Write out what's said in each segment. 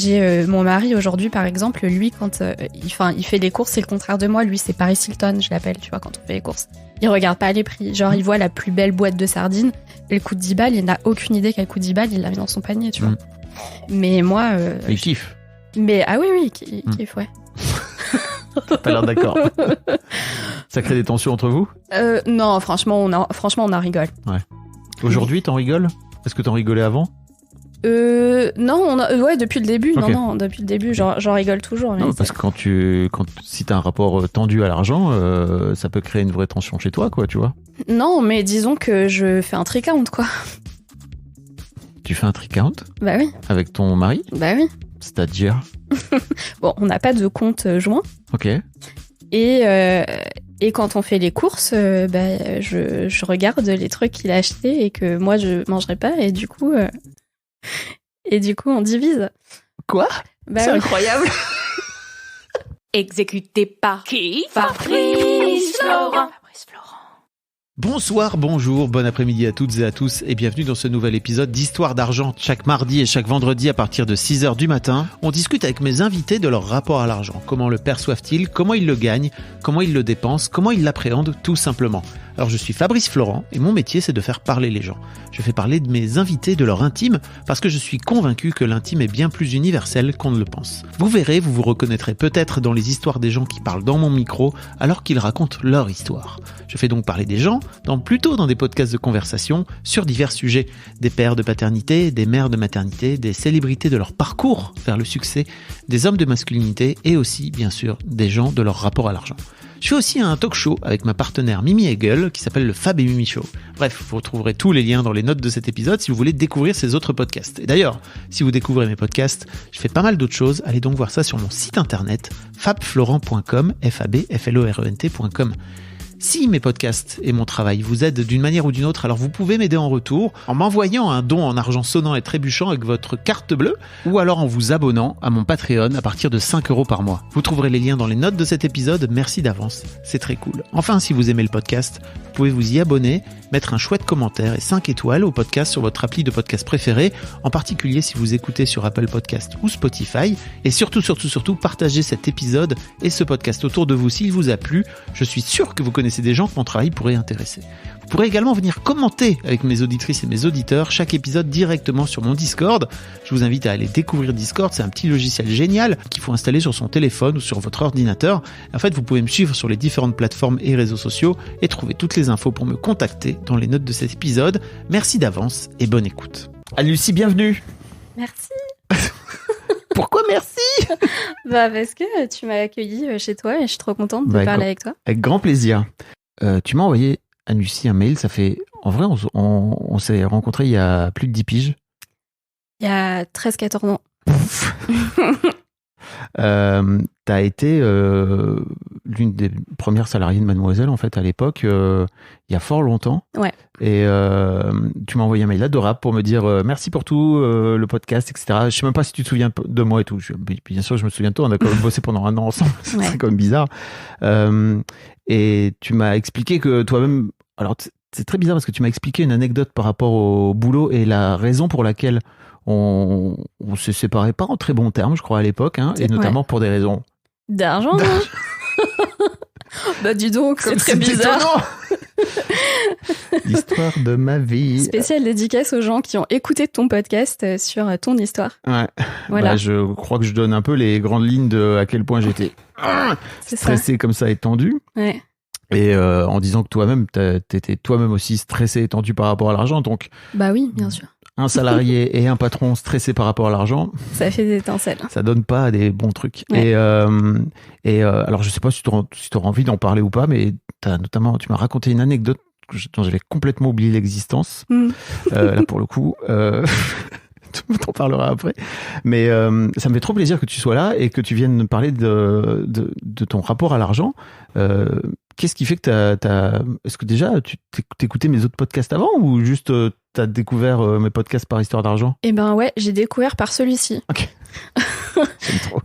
J'ai mon mari aujourd'hui, par exemple, lui, quand il fait les courses, c'est le contraire de moi. Lui, c'est Paris Hilton, je l'appelle, tu vois, quand on fait les courses. Il regarde pas les prix. Genre, il voit la plus belle boîte de sardines, elle coûte 10 balles, il n'a aucune idée qu'elle coûte 10 balles, il la met dans son panier, tu vois. Mais moi... il kiffe. Mais, ah oui, il kiffe, ouais. T'as pas l'air d'accord. Ça crée des tensions entre vous ? Non, franchement, on en rigole. Ouais. Aujourd'hui, t'en rigoles ? Est-ce que t'en rigolais avant ? Non, ouais, depuis le début. Okay. Non, depuis le début, j'en rigole toujours. Non, parce que si t'as un rapport tendu à l'argent, ça peut créer une vraie tension chez toi, quoi, tu vois. Non, mais disons que je fais un trick-count, quoi. Tu fais un trick-count ? Bah oui. Avec ton mari ? Bah oui. C'est-à-dire ? Bon, on n'a pas de compte joint. Ok. Et quand on fait les courses, je regarde les trucs qu'il a achetés et que moi je mangerai pas, et du coup on divise. Quoi ? Bah c'est oui. incroyable. Exécuté par qui ? Fabrice Florent. Bonsoir, bonjour, bon après-midi à toutes et à tous et bienvenue dans ce nouvel épisode d'Histoire d'argent. Chaque mardi et chaque vendredi à partir de 6h du matin, on discute avec mes invités de leur rapport à l'argent. Comment le perçoivent-ils ? Comment ils le gagnent ? Comment ils le dépensent ? Comment ils l'appréhendent tout simplement ? Alors je suis Fabrice Florent et mon métier c'est de faire parler les gens. Je fais parler de mes invités de leur intime parce que je suis convaincu que l'intime est bien plus universel qu'on ne le pense. Vous verrez, vous vous reconnaîtrez peut-être dans les histoires des gens qui parlent dans mon micro alors qu'ils racontent leur histoire. Je fais donc parler des gens plutôt dans des podcasts de conversation sur divers sujets. Des pères de paternité, des mères de maternité, des célébrités de leur parcours vers le succès, des hommes de masculinité et aussi bien sûr des gens de leur rapport à l'argent. Je fais aussi un talk show avec ma partenaire Mimi Hegel qui s'appelle le Fab et Mimi Show. Bref, vous retrouverez tous les liens dans les notes de cet épisode si vous voulez découvrir ces autres podcasts. Et d'ailleurs, si vous découvrez mes podcasts, je fais pas mal d'autres choses. Allez donc voir ça sur mon site internet fabflorent.com, fabflorent.com. Si mes podcasts et mon travail vous aident d'une manière ou d'une autre, alors vous pouvez m'aider en retour en m'envoyant un don en argent sonnant et trébuchant avec votre carte bleue ou alors en vous abonnant à mon Patreon à partir de 5€ par mois. Vous trouverez les liens dans les notes de cet épisode, merci d'avance, c'est très cool. Enfin, si vous aimez le podcast, vous pouvez vous y abonner, mettre un chouette commentaire et 5 étoiles au podcast sur votre appli de podcast préféré, en particulier si vous écoutez sur Apple Podcast ou Spotify, et surtout, partagez cet épisode et ce podcast autour de vous s'il vous a plu. Je suis sûr que vous connaissez des gens que mon travail pourrait intéresser. Vous pourrez également venir commenter avec mes auditrices et mes auditeurs chaque épisode directement sur mon Discord. Je vous invite à aller découvrir Discord, c'est un petit logiciel génial qu'il faut installer sur son téléphone ou sur votre ordinateur. En fait, vous pouvez me suivre sur les différentes plateformes et réseaux sociaux et trouver toutes les infos pour me contacter dans les notes de cet épisode. Merci d'avance et bonne écoute. Ah, Lucie, bienvenue. Merci. Pourquoi merci ? Parce que tu m'as accueilli chez toi et je suis trop contente de parler avec toi. Avec grand plaisir. Tu m'as envoyé à Lucie un mail, ça fait... En vrai, on s'est rencontrés il y a plus de 10 piges. Il y a 13-14 ans. T'as été l'une des premières salariées de Mademoiselle, en fait, à l'époque, il y a fort longtemps. Ouais. Et tu m'as envoyé un mail adorable pour me dire merci pour tout, le podcast, etc. Je sais même pas si tu te souviens de moi et tout. Bien sûr, je me souviens de toi. On a quand même bossé pendant 1 an ensemble. Ouais. C'est quand même bizarre. Et tu m'as expliqué que toi-même... Alors, c'est très bizarre parce que tu m'as expliqué une anecdote par rapport au boulot et la raison pour laquelle on s'est séparés, pas en très bons termes, je crois, à l'époque, hein, et notamment pour des raisons... D'argent. Bah dis donc, comme c'est très bizarre. L'histoire de ma vie. Spéciale dédicace aux gens qui ont écouté ton podcast sur ton histoire. Ouais. Voilà. Je crois que je donne un peu les grandes lignes de à quel point j'étais stressé comme ça et tendu. Ouais. Et en disant que toi-même, t'étais toi-même aussi stressé et tendu par rapport à l'argent. Donc, bah oui, bien sûr. Un salarié et un patron stressé par rapport à l'argent, ça fait des étincelles. Ça donne pas des bons trucs. Ouais. Et alors, je sais pas si tu auras envie d'en parler ou pas, mais tu m'as raconté une anecdote dont j'avais complètement oublié l'existence. Là, pour le coup, t'en parlera après. Mais ça me fait trop plaisir que tu sois là et que tu viennes me parler de ton rapport à l'argent. Qu'est-ce qui fait que est-ce que déjà tu t'écoutais mes autres podcasts avant ou juste t'as découvert mes podcasts par Histoire d'argent ? Eh ben ouais, j'ai découvert par celui-ci. Ok.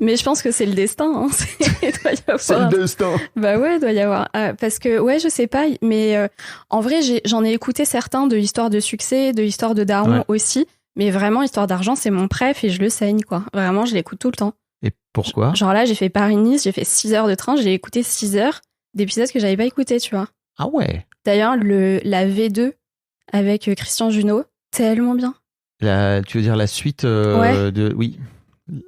Mais je pense que c'est le destin. Hein. C'est le destin. Bah ouais, il doit y avoir. Parce que ouais, je sais pas, mais en vrai, j'en ai écouté certains de Histoire de succès, de Histoire de daron aussi. Mais vraiment, Histoire d'argent, c'est mon préf et je le saigne, quoi. Vraiment, je l'écoute tout le temps. Et pourquoi? Genre là, j'ai fait Paris-Nice, j'ai fait 6 heures de train, j'ai écouté 6 heures d'épisodes que j'avais pas écoutés, tu vois. Ah ouais. D'ailleurs, la V2 avec Christian Junot, tellement bien. Tu veux dire la suite Ouais. de... Oui.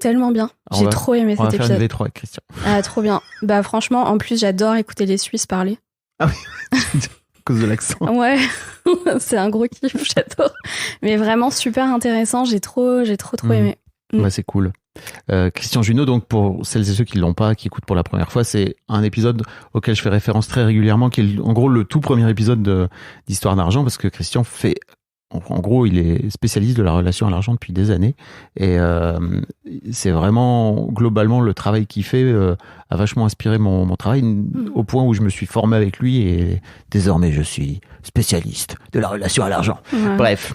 Tellement bien. J'ai trop aimé On va cet faire une épisode. V3 avec Christian. Ah, trop bien. Bah franchement, en plus, j'adore écouter les Suisses parler. Ah oui, à cause de l'accent. Ouais, c'est un gros kiff, j'adore. Mais vraiment super intéressant, j'ai trop aimé. Bah, c'est cool. Christian Junot, donc pour celles et ceux qui l'ont pas, qui écoutent pour la première fois, c'est un épisode auquel je fais référence très régulièrement, qui est en gros le tout premier épisode d'Histoire d'argent, parce que Christian fait, en gros, il est spécialiste de la relation à l'argent depuis des années, et c'est vraiment globalement le travail qu'il fait a vachement inspiré mon travail, au point où je me suis formé avec lui, et désormais je suis spécialiste de la relation à l'argent. Ouais. Bref.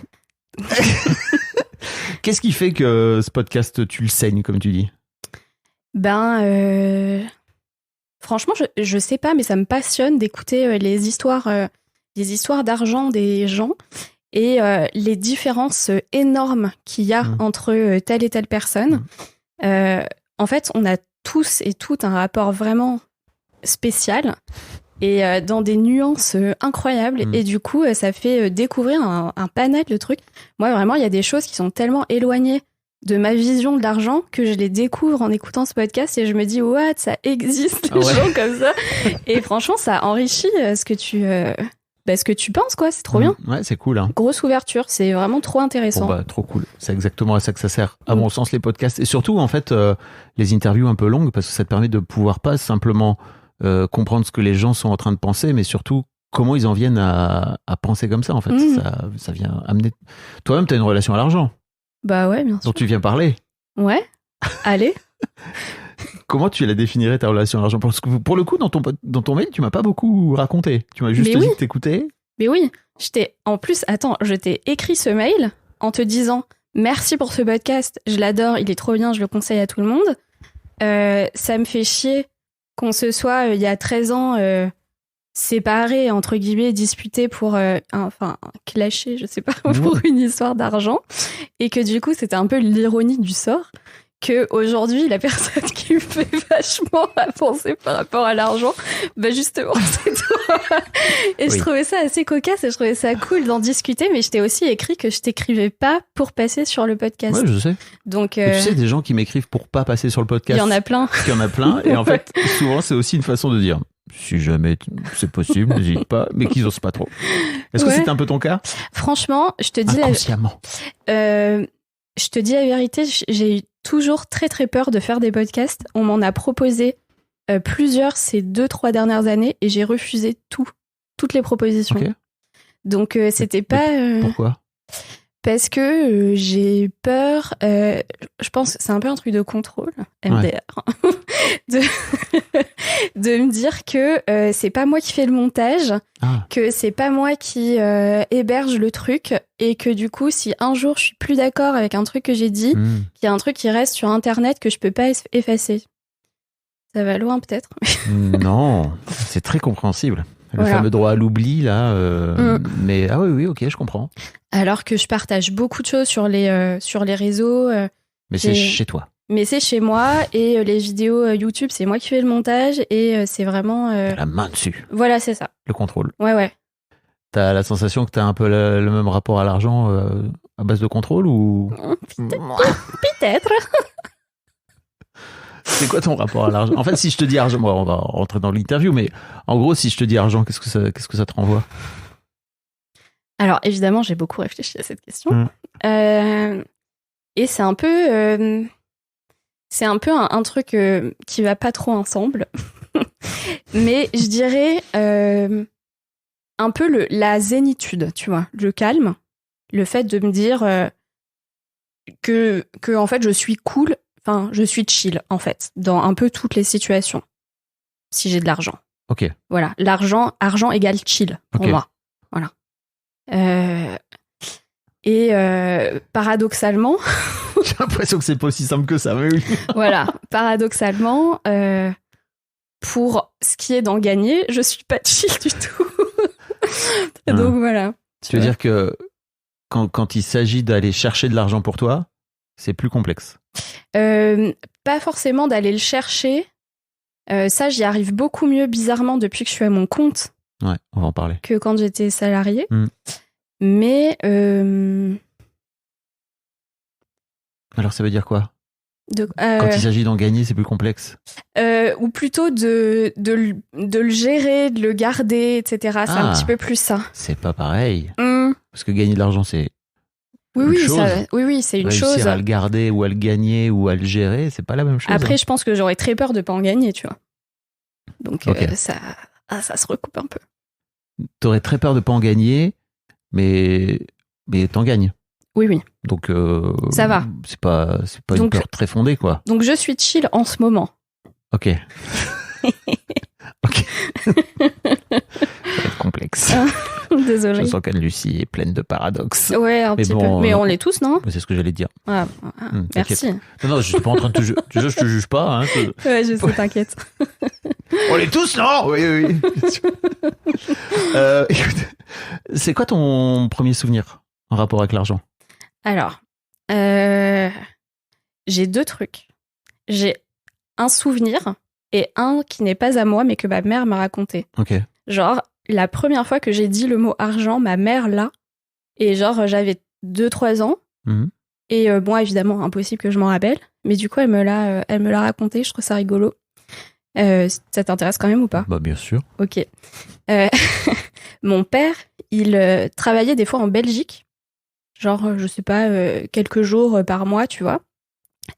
Qu'est-ce qui fait que ce podcast, tu le saignes, comme tu dis? Franchement, je sais pas, mais ça me passionne d'écouter les histoires d'argent des gens et les différences énormes qu'il y a entre telle et telle personne. En fait, on a tous et toutes un rapport vraiment spécial et dans des nuances incroyables. Et du coup, ça fait découvrir un panel de trucs. Moi, vraiment, il y a des choses qui sont tellement éloignées de ma vision de l'argent que je les découvre en écoutant ce podcast et je me dis, what, ça existe, des gens comme ça. Et franchement, ça enrichit ce que tu penses, quoi. C'est trop bien. Ouais, c'est cool. Hein. Grosse ouverture, c'est vraiment trop intéressant. Bon, bah, trop cool. C'est exactement à ça que ça sert. À mon sens, les podcasts. Et surtout, en fait, les interviews un peu longues, parce que ça te permet de pouvoir pas simplement comprendre ce que les gens sont en train de penser, mais surtout comment ils en viennent à penser comme ça, en fait. Ça vient amener... Toi-même, t'as une relation à l'argent. Bah ouais, bien sûr. Dont tu viens parler. Ouais. Allez. Comment tu la définirais, ta relation à l'argent? Parce que pour le coup, dans ton mail, tu m'as pas beaucoup raconté. Tu m'as juste dit que t'écoutais. Mais oui, je t'ai écrit ce mail en te disant merci pour ce podcast, je l'adore, il est trop bien, je le conseille à tout le monde. Ça me fait chier qu'on se soit, il y a 13 ans, séparés, entre guillemets, disputés pour, clashés, je sais pas, pour une histoire d'argent. Et que du coup, c'était un peu l'ironie du sort. Que aujourd'hui, la personne qui me fait vachement avancer par rapport à l'argent, bah justement, c'est toi. Et je trouvais ça assez cocasse et je trouvais ça cool d'en discuter, mais je t'ai aussi écrit que je t'écrivais pas pour passer sur le podcast. Ouais, je sais. Donc, tu sais, des gens qui m'écrivent pour pas passer sur le podcast. Il y en a plein. Et en fait, souvent, c'est aussi une façon de dire, si jamais c'est possible, n'hésite pas, mais qu'ils osent pas trop. Est-ce que c'était un peu ton cas? Franchement, je te dis inconsciemment. Je te dis la vérité, j'ai eu toujours très très peur de faire des podcasts. On m'en a proposé plusieurs ces 2-3 dernières années et j'ai refusé toutes les propositions. Okay. Donc c'était pas... Pourquoi? Parce que j'ai peur, je pense que c'est un peu un truc de contrôle, MDR, de me dire que c'est pas moi qui fais le montage, que c'est pas moi qui héberge le truc, et que du coup, si un jour je suis plus d'accord avec un truc que j'ai dit, qu'il y a un truc qui reste sur Internet que je peux pas effacer. Ça va loin peut-être. Non, c'est très compréhensible. Le fameux droit à l'oubli, là. Mais oui, ok, je comprends. Alors que je partage beaucoup de choses sur les réseaux. Mais c'est chez toi. Mais c'est chez moi, et les vidéos YouTube, c'est moi qui fais le montage, et c'est vraiment... T'as la main dessus. Voilà, c'est ça. Le contrôle. Ouais. T'as la sensation que t'as un peu le même rapport à l'argent à base de contrôle, ou... Peut-être. C'est quoi ton rapport à l'argent? En fait, si je te dis argent, bon, on va rentrer dans l'interview, mais en gros, si je te dis argent, qu'est-ce que ça te renvoie? Alors, évidemment, j'ai beaucoup réfléchi à cette question. Et c'est un peu... un truc qui va pas trop ensemble. Mais je dirais un peu la zénitude, tu vois, le calme. Le fait de me dire que en fait, je suis cool. Enfin, je suis chill, en fait, dans un peu toutes les situations, si j'ai de l'argent. Ok. Voilà, argent égale chill, pour moi. Voilà. Paradoxalement... J'ai l'impression que c'est pas aussi simple que ça, mais oui. Voilà, paradoxalement, pour ce qui est d'en gagner, je suis pas chill du tout. Donc voilà. Tu veux dire que quand il s'agit d'aller chercher de l'argent pour toi, c'est plus complexe. Pas forcément d'aller le chercher. Ça, j'y arrive beaucoup mieux, bizarrement, depuis que je suis à mon compte. Ouais, on va en parler. Que quand j'étais salariée. Mm. Mais... Alors, ça veut dire quoi ? Quand il s'agit d'en gagner, c'est plus complexe. Ou plutôt de le gérer, de le garder, etc. C'est un petit peu plus ça. C'est pas pareil. Parce que gagner de l'argent, c'est une chose. Oui, c'est une Réussir chose. à le garder ou à le gagner ou à le gérer, c'est pas la même chose. Après, je pense que j'aurais très peur de pas en gagner, tu vois. Donc, Ok. ça se recoupe un peu. T'aurais très peur de pas en gagner, mais t'en gagnes. Oui. Donc, ça va. C'est pas une peur très fondée, quoi. Donc, je suis chill en ce moment. Ok. Ok. Ça va être complexe. Désolée. Je sens qu'Anne-Lucie est pleine de paradoxes. Ouais, un petit peu. Mais on l'est tous, non ? C'est ce que j'allais dire. Ah, merci. Non, je suis pas en train de te juger. Je te juge pas. Hein, Ouais, je sais, t'inquiète. On l'est tous, non ? Oui. Écoute, c'est quoi ton premier souvenir en rapport avec l'argent ? Alors, j'ai 2 trucs. J'ai un souvenir et un qui n'est pas à moi, mais que ma mère m'a raconté. Ok. Genre, la première fois que j'ai dit le mot argent, ma mère là, et genre, j'avais 2-3 ans. Mhm. Et bon, évidemment, impossible que je m'en rappelle. Mais du coup, elle me l'a raconté, je trouve ça rigolo. Ça t'intéresse quand même ou pas ? Bah, bien sûr. Ok. Mon père, il travaillait des fois en Belgique. Genre, je sais pas, quelques jours par mois, tu vois.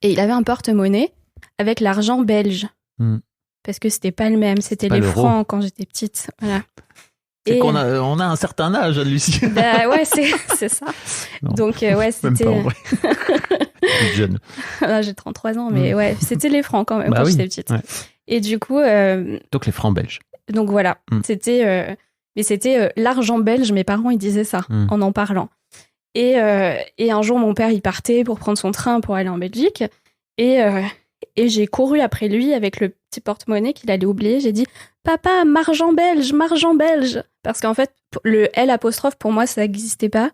Et il avait un porte-monnaie avec l'argent belge. Parce que c'était pas le même, c'était les francs quand j'étais petite. Voilà. C'est qu'on a, on a un certain âge, Lucie. Bah ouais, c'est ça. Non. Donc, ouais, c'était... Même pas en vrai. Toute jeune. Là, j'ai 33 ans, mais ouais, c'était les francs quand même quand j'étais petite. Ouais. Et du coup... Donc, les francs belges. Donc voilà, c'était... mais c'était l'argent belge, mes parents, ils disaient ça en parlant. Et un jour, mon père, il partait pour prendre son train pour aller en Belgique. Et j'ai couru après lui avec le petit porte-monnaie qu'il allait oublier. J'ai dit « Papa, margent belge !» Parce qu'en fait, le L apostrophe, pour moi, ça n'existait pas.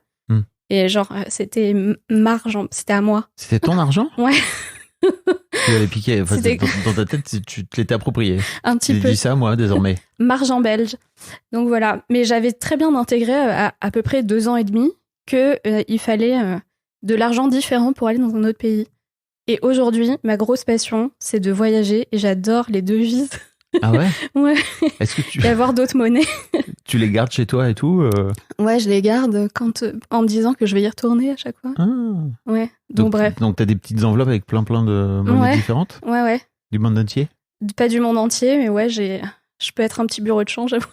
Et genre, c'était margent, c'était à moi. C'était ton argent ? Ouais. Tu l'avais piqué. Enfin, dans ta tête, tu te l'étais approprié. Un petit peu. J'ai dit ça, moi, désormais. Margent belge. Donc voilà. Mais j'avais très bien intégré à peu près 2 ans et demi qu'il fallait de l'argent différent pour aller dans un autre pays. Et aujourd'hui, ma grosse passion, c'est de voyager et j'adore les devises. Ah ouais ? Ouais. Est-ce que Et avoir d'autres monnaies. tu les gardes chez toi et tout Ouais, je les garde en me disant que je vais y retourner à chaque fois. Ah. Ouais. Donc bref. Donc t'as des petites enveloppes avec plein de monnaies différentes ? Ouais. Du monde entier ? Pas du monde entier, mais ouais, je peux être un petit bureau de change, j'avoue.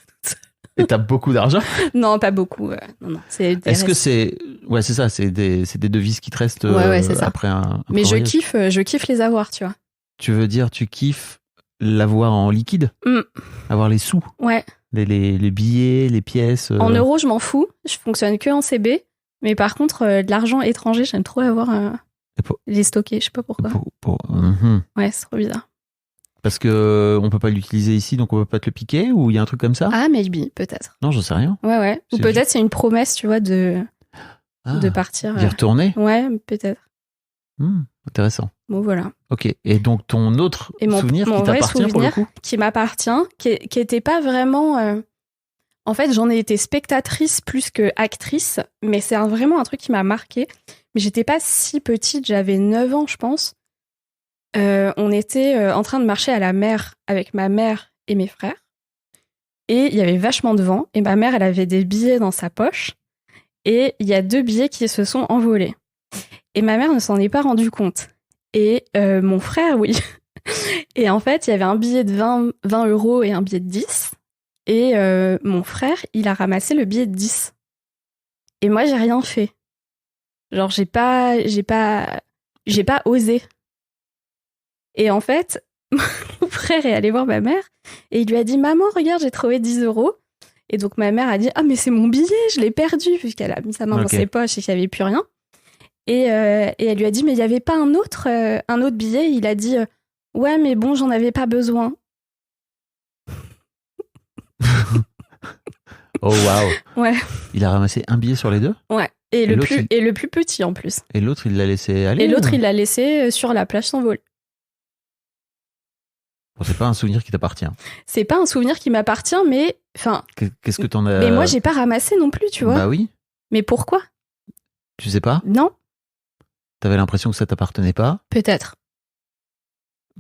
Et t'as beaucoup d'argent ? Non, pas beaucoup. Non. Est-ce que c'est... Ouais, c'est ça, c'est des devises qui te restent c'est ça. après un Mais voyage. je kiffe les avoir, tu vois. Tu veux dire, tu kiffes l'avoir en liquide ? Avoir les sous ? Ouais. Les billets, les pièces En euros, je m'en fous. Je fonctionne que en CB. Mais par contre, de l'argent étranger, j'aime trop avoir les stocker. Je sais pas pourquoi. Ouais, c'est trop bizarre. Parce que on peut pas l'utiliser ici, donc on peut pas te le piquer, ou il y a un truc comme ça ? Ah, maybe, peut-être. Non, j'en sais rien. Ouais. Ou peut-être c'est une promesse, tu vois, de partir. D'y retourner ? Ouais, peut-être. Intéressant. Bon, voilà. Ok. Et donc ton autre souvenir qui t'appartient pour le coup ? Qui m'appartient, qui était pas vraiment... En fait, j'en ai été spectatrice plus que actrice, mais c'est vraiment un truc qui m'a marquée. Mais j'étais pas si petite, j'avais 9 ans, je pense. On était en train de marcher à la mer avec ma mère et mes frères. Et il y avait vachement de vent. Et ma mère, elle avait des billets dans sa poche. Et il y a 2 billets qui se sont envolés. Et ma mère ne s'en est pas rendue compte. Et mon frère, oui. Et en fait, il y avait un billet de 20 € et un billet de 10. Et mon frère, il a ramassé le billet de 10. Et moi, j'ai rien fait. Genre, j'ai pas osé. Et en fait, mon frère est allé voir ma mère et il lui a dit « Maman, regarde, j'ai trouvé 10 €. » Et donc, ma mère a dit « Ah, mais c'est mon billet, je l'ai perdu » puisqu'elle a mis sa main dans ses poches et qu'il n'y avait plus rien. Et elle lui a dit « Mais il n'y avait pas un autre billet ?» Il a dit « Ouais, mais bon, j'en avais pas besoin. » Oh, waouh. Ouais. Il a ramassé un billet sur les 2 ? Ouais. Et le l'autre, plus petit en plus. Et l'autre, il l'a laissé aller. Et l'autre, il l'a laissé sur la plage s'envoler. Bon, c'est pas un souvenir qui t'appartient. C'est pas un souvenir qui m'appartient, mais enfin. Qu'est-ce que t'en as... Mais moi, j'ai pas ramassé non plus, tu vois. Bah oui. Mais pourquoi? Tu sais pas? Non, T'avais l'impression que ça t'appartenait pas? peut-être.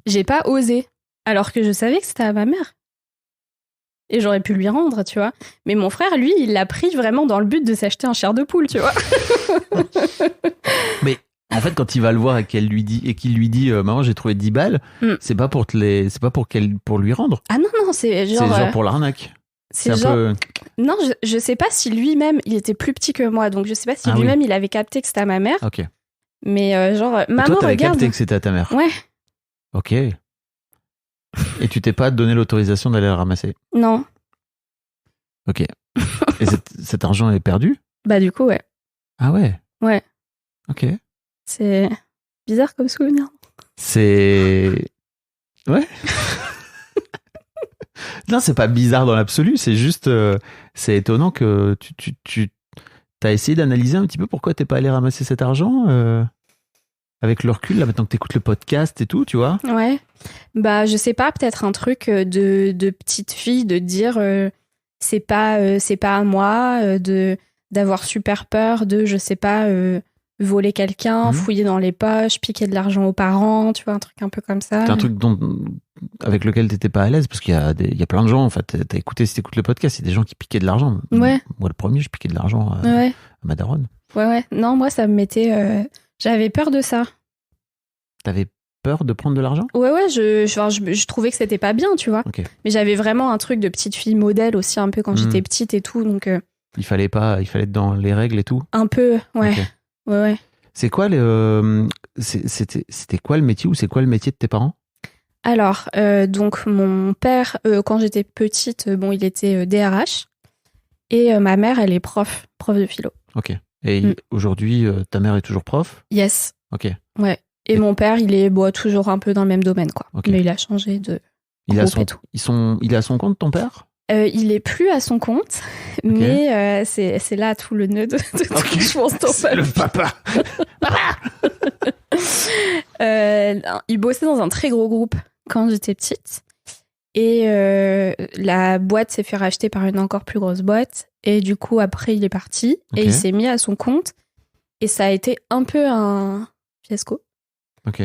J'ai pas osé, alors que je savais que c'était à ma mère. Et j'aurais pu lui rendre, tu vois. Mais mon frère, lui, il l'a pris vraiment dans le but de s'acheter un chair de poule, tu vois. Mais en fait, quand il va le voir et qu'il lui dit maman, j'ai trouvé 10 balles, c'est pas pour pour lui rendre. Ah non, c'est genre... C'est genre pour l'arnaque. C'est un genre... peu... Non, je sais pas si lui-même, il était plus petit que moi, donc je sais pas si lui-même, il avait capté que c'était à ma mère. Ok. Mais genre, Et maman, toi, t'avais regarde. capté que c'était à ta mère. Ouais. Ok. Et tu t'es pas donné l'autorisation d'aller le ramasser. Non. Ok. Et cet argent est perdu? Bah du coup, ouais. Ah ouais. Ouais. Ok. C'est bizarre comme souvenir. C'est... Ouais. Non, c'est pas bizarre dans l'absolu, c'est juste... c'est étonnant que tu t'as essayé d'analyser un petit peu pourquoi t'es pas allé ramasser cet argent avec le recul, là, maintenant que t'écoutes le podcast et tout, tu vois. Ouais. Bah, je sais pas, peut-être un truc de petite fille, de dire c'est pas à moi, d'avoir super peur de, je sais pas, voler quelqu'un, fouiller dans les poches, piquer de l'argent aux parents, tu vois, un truc un peu comme ça. C'est un truc avec lequel t'étais pas à l'aise, parce qu'il y a plein de gens, en fait, si t'écoutes le podcast, il y a des gens qui piquaient de l'argent. Ouais. Moi, le premier, je piquais de l'argent à ma daronne. Ouais. Non, moi, ça me mettait... j'avais peur de ça. T'avais peur de prendre de l'argent? Ouais, je trouvais que c'était pas bien, tu vois. Okay. Mais j'avais vraiment un truc de petite fille modèle aussi, un peu quand j'étais petite et tout, donc... Il fallait être dans les règles et tout? Un peu, ouais. Okay. Ouais. C'est quoi c'était quoi le métier, ou c'est quoi le métier de tes parents? Alors, donc mon père, quand j'étais petite, bon, il était DRH, et ma mère, elle est prof de philo. Ok. Et aujourd'hui, ta mère est toujours prof? Yes. Ok. Ouais. Et mon père, il est toujours un peu dans le même domaine, quoi. Okay. Mais il a changé de il groupe et tout. Il est à son compte, ton père? Il est plus à son compte, mais c'est là tout le nœud de tout, je pense, ton c'est le papa. Il bossait dans un très gros groupe quand j'étais petite. Et la boîte s'est fait racheter par une encore plus grosse boîte. Et du coup, après, il est parti. Et il s'est mis à son compte. Et ça a été un peu un fiasco. Ok.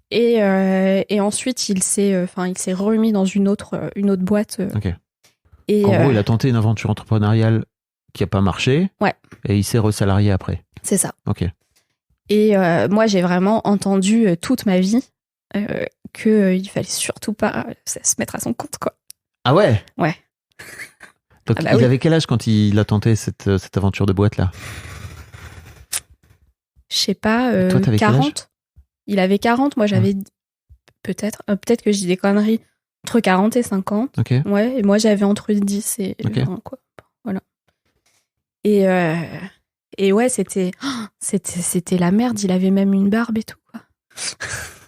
Et ensuite, il s'est remis dans une autre boîte. Ok. Et en gros, il a tenté une aventure entrepreneuriale qui n'a pas marché. Ouais. Et il s'est resalarié après. C'est ça. Ok. Et moi, j'ai vraiment entendu toute ma vie qu'il fallait surtout pas se mettre à son compte, quoi. Ah ouais? Ouais. Donc, il avait quel âge quand il a tenté cette aventure de boîte-là? Je sais pas, toi, t'avais 40. Il avait 40, moi j'avais peut-être que je dis des conneries, entre 40 et 50. Ok. Ouais, et moi j'avais entre 10 et 20, quoi. Voilà. Et ouais, c'était la merde, il avait même une barbe et tout, quoi.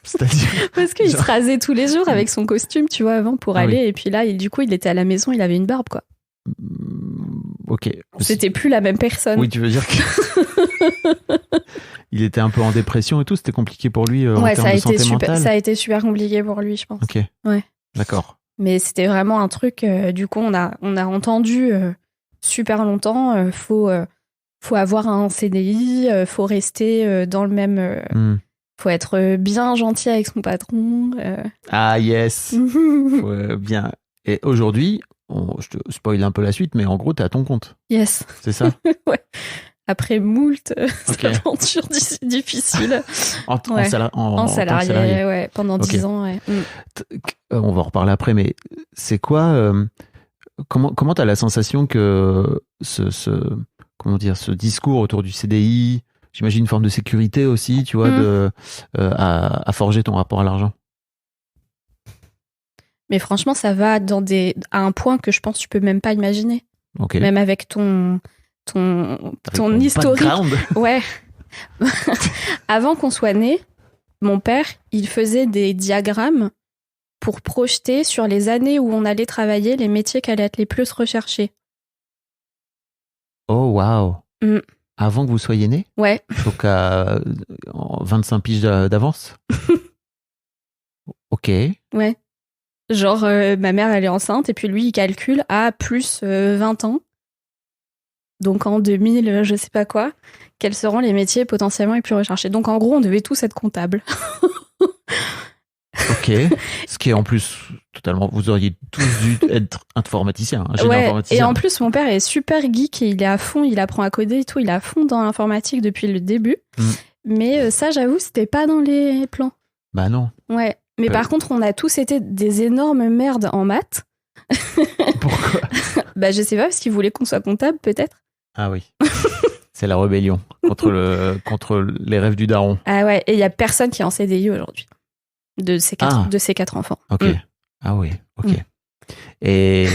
C'est-à-dire parce qu'il se rasait tous les jours avec son costume, tu vois, avant pour aller, et puis là, du coup, il était à la maison, il avait une barbe, quoi. Ok. C'était plus la même personne. Oui, tu veux dire que... il était un peu en dépression et tout, c'était compliqué pour lui en termes de santé mentale? Ça a été super compliqué pour lui, je pense. Ok. Ouais. D'accord. Mais c'était vraiment un truc, du coup, on a entendu super longtemps, faut avoir un CDI, faut rester dans le même... faut être bien gentil avec son patron. Ah yes. Bien. Et aujourd'hui, je te spoil un peu la suite, mais en gros, t'es à ton compte. Yes. C'est ça? Ouais. Après moult aventures difficiles. En salarié, ouais, pendant 10 ans. Ouais. On va en reparler après, mais c'est quoi... comment t'as la sensation que ce discours autour du CDI, j'imagine une forme de sécurité aussi, tu vois, à forger ton rapport à l'argent? Mais franchement, ça va à un point que je pense que tu peux même pas imaginer. Okay. Même avec ton historique. Ouais. Avant qu'on soit né, mon père, il faisait des diagrammes pour projeter sur les années où on allait travailler les métiers qui allaient être les plus recherchés. Oh, waouh. Avant que vous soyez né? Ouais. Donc à 25 piges d'avance? Ok. Ouais. Genre, ma mère, elle est enceinte, et puis lui, il calcule à plus 20 ans. Donc en 2000, je sais pas quoi, quels seront les métiers potentiellement les plus recherchés. Donc en gros, on devait tous être comptables. Ok. Ce qui est en plus totalement. Vous auriez tous dû être informaticien. Un génie Ouais, informaticien. et en plus, mon père est super geek et il est à fond, il apprend à coder et tout, il est à fond dans l'informatique depuis le début. Mais ça, j'avoue, c'était pas dans les plans. Bah non. Ouais. Mais par contre, on a tous été des énormes merdes en maths. Pourquoi? Bah, je sais pas, parce qu'ils voulaient qu'on soit comptable, peut-être. Ah oui. C'est la rébellion contre les rêves du daron. Ah ouais, et il y a personne qui est en CDI aujourd'hui. De ces quatre enfants. Ok. Ah oui, ok. Et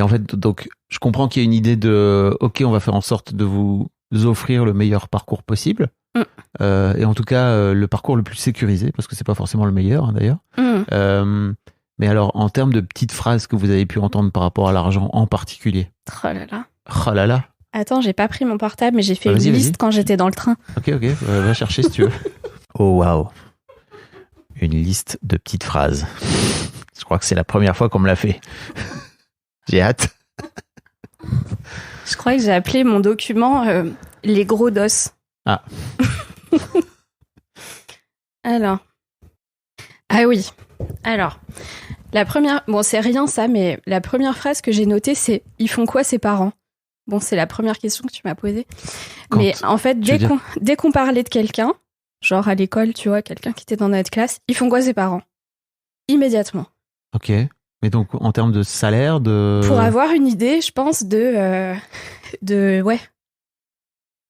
en fait, donc, je comprends qu'il y a une idée de ok, on va faire en sorte de vous offrir le meilleur parcours possible. Et en tout cas, le parcours le plus sécurisé, parce que c'est pas forcément le meilleur, hein, d'ailleurs. Mais alors, en termes de petites phrases que vous avez pu entendre par rapport à l'argent en particulier. Oh là là. Oh là là. Attends, j'ai pas pris mon portable, mais j'ai fait Vas-y, une liste quand j'étais dans le train. Ok, va chercher si tu veux. Oh waouh. Une liste de petites phrases. Je crois que c'est la première fois qu'on me l'a fait. J'ai hâte. Je crois que j'ai appelé mon document les gros dos. Ah. Alors. Ah oui. Alors. La première. Bon, c'est rien ça, mais la première phrase que j'ai notée, c'est « Ils font quoi ces parents ?» Bon, c'est la première question que tu m'as posée. Mais en fait, dès qu'on parlait de quelqu'un, genre à l'école, tu vois, quelqu'un qui était dans notre classe, « Ils font quoi ces parents ?» Immédiatement. Ok. Mais donc, en termes de salaire, Pour avoir une idée, je pense, de ouais.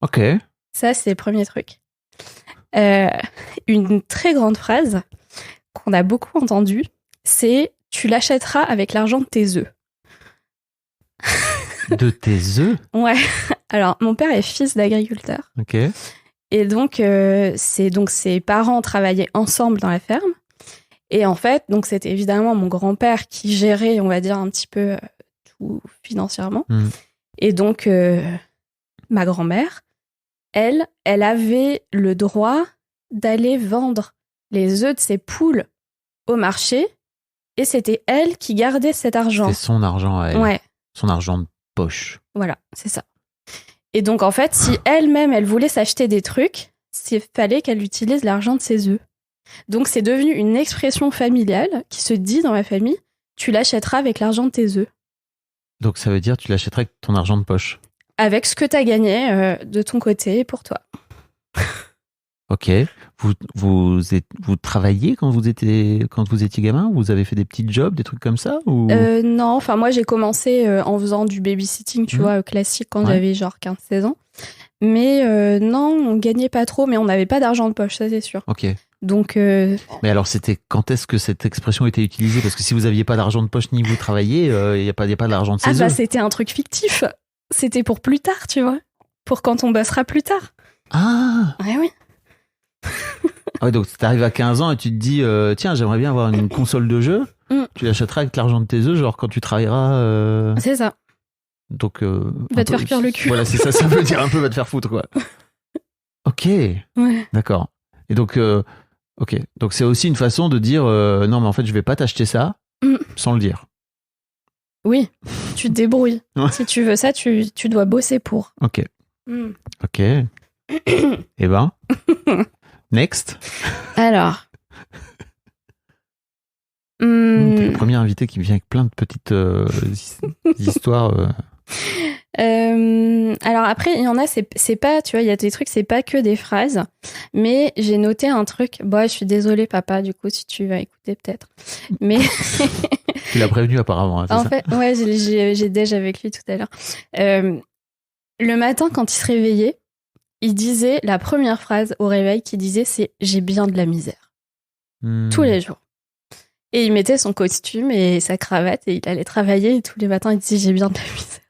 Ok. Ça, c'est le premier truc. Une très grande phrase qu'on a beaucoup entendue, c'est « Tu l'achèteras avec l'argent de tes œufs ». De tes œufs? Ouais. Alors, mon père est fils d'agriculteur. Ok. Et donc, ses parents travaillaient ensemble dans la ferme. Et en fait, donc c'était évidemment mon grand-père qui gérait, on va dire, un petit peu tout financièrement. Et donc, ma grand-mère, elle avait le droit d'aller vendre les œufs de ses poules au marché. Et c'était elle qui gardait cet argent. C'est son argent à elle. Ouais. Son argent de poche. Voilà, c'est ça. Et donc, en fait, si elle-même, elle voulait s'acheter des trucs, il fallait qu'elle utilise l'argent de ses œufs. Donc, c'est devenu une expression familiale qui se dit dans ma famille, tu l'achèteras avec l'argent de tes œufs. Donc, ça veut dire tu l'achèteras avec ton argent de poche. Avec ce que tu as gagné de ton côté pour toi. Ok. Vous travailliez quand vous étiez gamin? Vous avez fait des petits jobs, des trucs comme ça ou... Non, enfin moi j'ai commencé en faisant du babysitting, tu vois, classique quand j'avais genre 15-16 ans. Mais non, on gagnait pas trop, mais on n'avait pas d'argent de poche, ça c'est sûr. Ok. Donc. Mais alors quand est-ce que cette expression était utilisée? Parce que si vous aviez pas d'argent de poche ni vous travailliez, il y a pas d'argent de ses œufs. Ah bah c'était un truc fictif. C'était pour plus tard, tu vois. Pour quand on bossera plus tard. Ah. Ouais, oui. Ah ouais, donc t'arrives à 15 ans et tu te dis tiens, j'aimerais bien avoir une console de jeu. Tu l'achèteras avec l'argent de tes œufs, genre quand tu travailleras. C'est ça. Donc va te faire cuire le cul. Voilà, c'est ça, ça veut dire un peu va te faire foutre quoi. Ok. Ouais. D'accord. Et donc ok, donc c'est aussi une façon de dire non mais en fait je vais pas t'acheter ça sans le dire. Oui, tu te débrouilles. Si tu veux ça, tu dois bosser pour. Ok. Ok. Eh ben, next. Alors. T'es le premier invité qui vient avec plein de petites histoires. Alors après, il y en a, c'est pas, tu vois, il y a des trucs, c'est pas que des phrases. Mais j'ai noté un truc. Bon, je suis désolée, papa, du coup, si tu vas écouter peut-être. Mais. Tu l'as prévenu apparemment, hein, c'est en ça? fait, ouais, j'ai déjà avec lui tout à l'heure. Le matin, quand il se réveillait, il disait, la première phrase au réveil qu'il disait, c'est « J'ai bien de la misère ». Tous les jours. Et il mettait son costume et sa cravate et il allait travailler et tous les matins, il disait « J'ai bien de la misère ».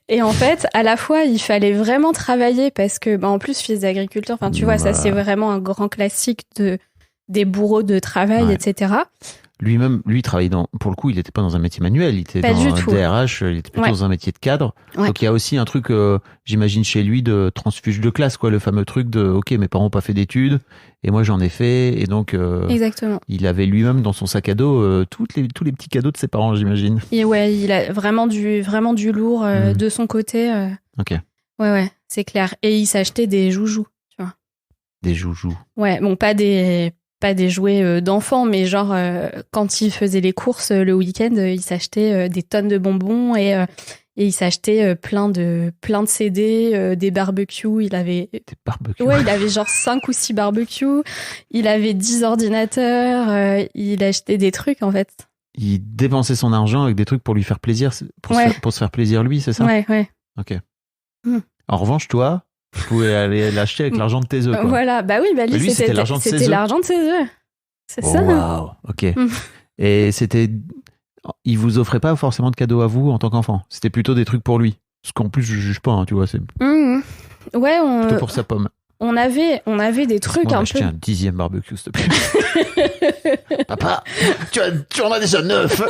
Et en fait, à la fois, il fallait vraiment travailler parce que, en plus, fils d'agriculteur, enfin, tu vois, ça, c'est vraiment un grand classique des bourreaux de travail, etc. lui-même, lui, il travaillait pour le coup, il n'était pas dans un métier manuel, il était Pas dans du un tout. DRH, il était plutôt dans un métier de cadre. Ouais. Donc il y a aussi un truc, j'imagine chez lui, de transfuge de classe, quoi, le fameux truc de, ok, mes parents n'ont pas fait d'études, et moi j'en ai fait, et donc Exactement. il avait lui-même dans son sac à dos tous les petits cadeaux de ses parents, j'imagine. Et ouais, il a vraiment du lourd de son côté. Ok. Ouais, c'est clair. Et il s'achetait des joujoux, tu vois. Des joujoux. Ouais, bon, pas des jouets d'enfants, mais genre, quand il faisait les courses le week-end, il s'achetait des tonnes de bonbons et il s'achetait plein de CD, des barbecues. Il avait... Des barbecues. Ouais, il avait genre 5 ou 6 barbecues. Il avait 10 ordinateurs. Il achetait des trucs, en fait. Il dépensait son argent avec des trucs pour lui faire plaisir, pour se faire plaisir lui, c'est ça? Ouais. Ok. Mm. En revanche, toi, tu pouvais aller l'acheter avec l'argent de tes œufs, quoi. Voilà, bah oui, lui, c'était l'argent de ses œufs. C'était l'argent de ses œufs. C'est ça. Waouh, ok. Mm. Et il vous offrait pas forcément de cadeaux à vous en tant qu'enfant. C'était plutôt des trucs pour lui. Ce qu'en plus, je juge pas, hein, tu vois, c'est Ouais, plutôt pour sa pomme. on avait des trucs Moi, un acheter peu. un 10e barbecue, s'il te plaît. Papa, tu en as déjà 9.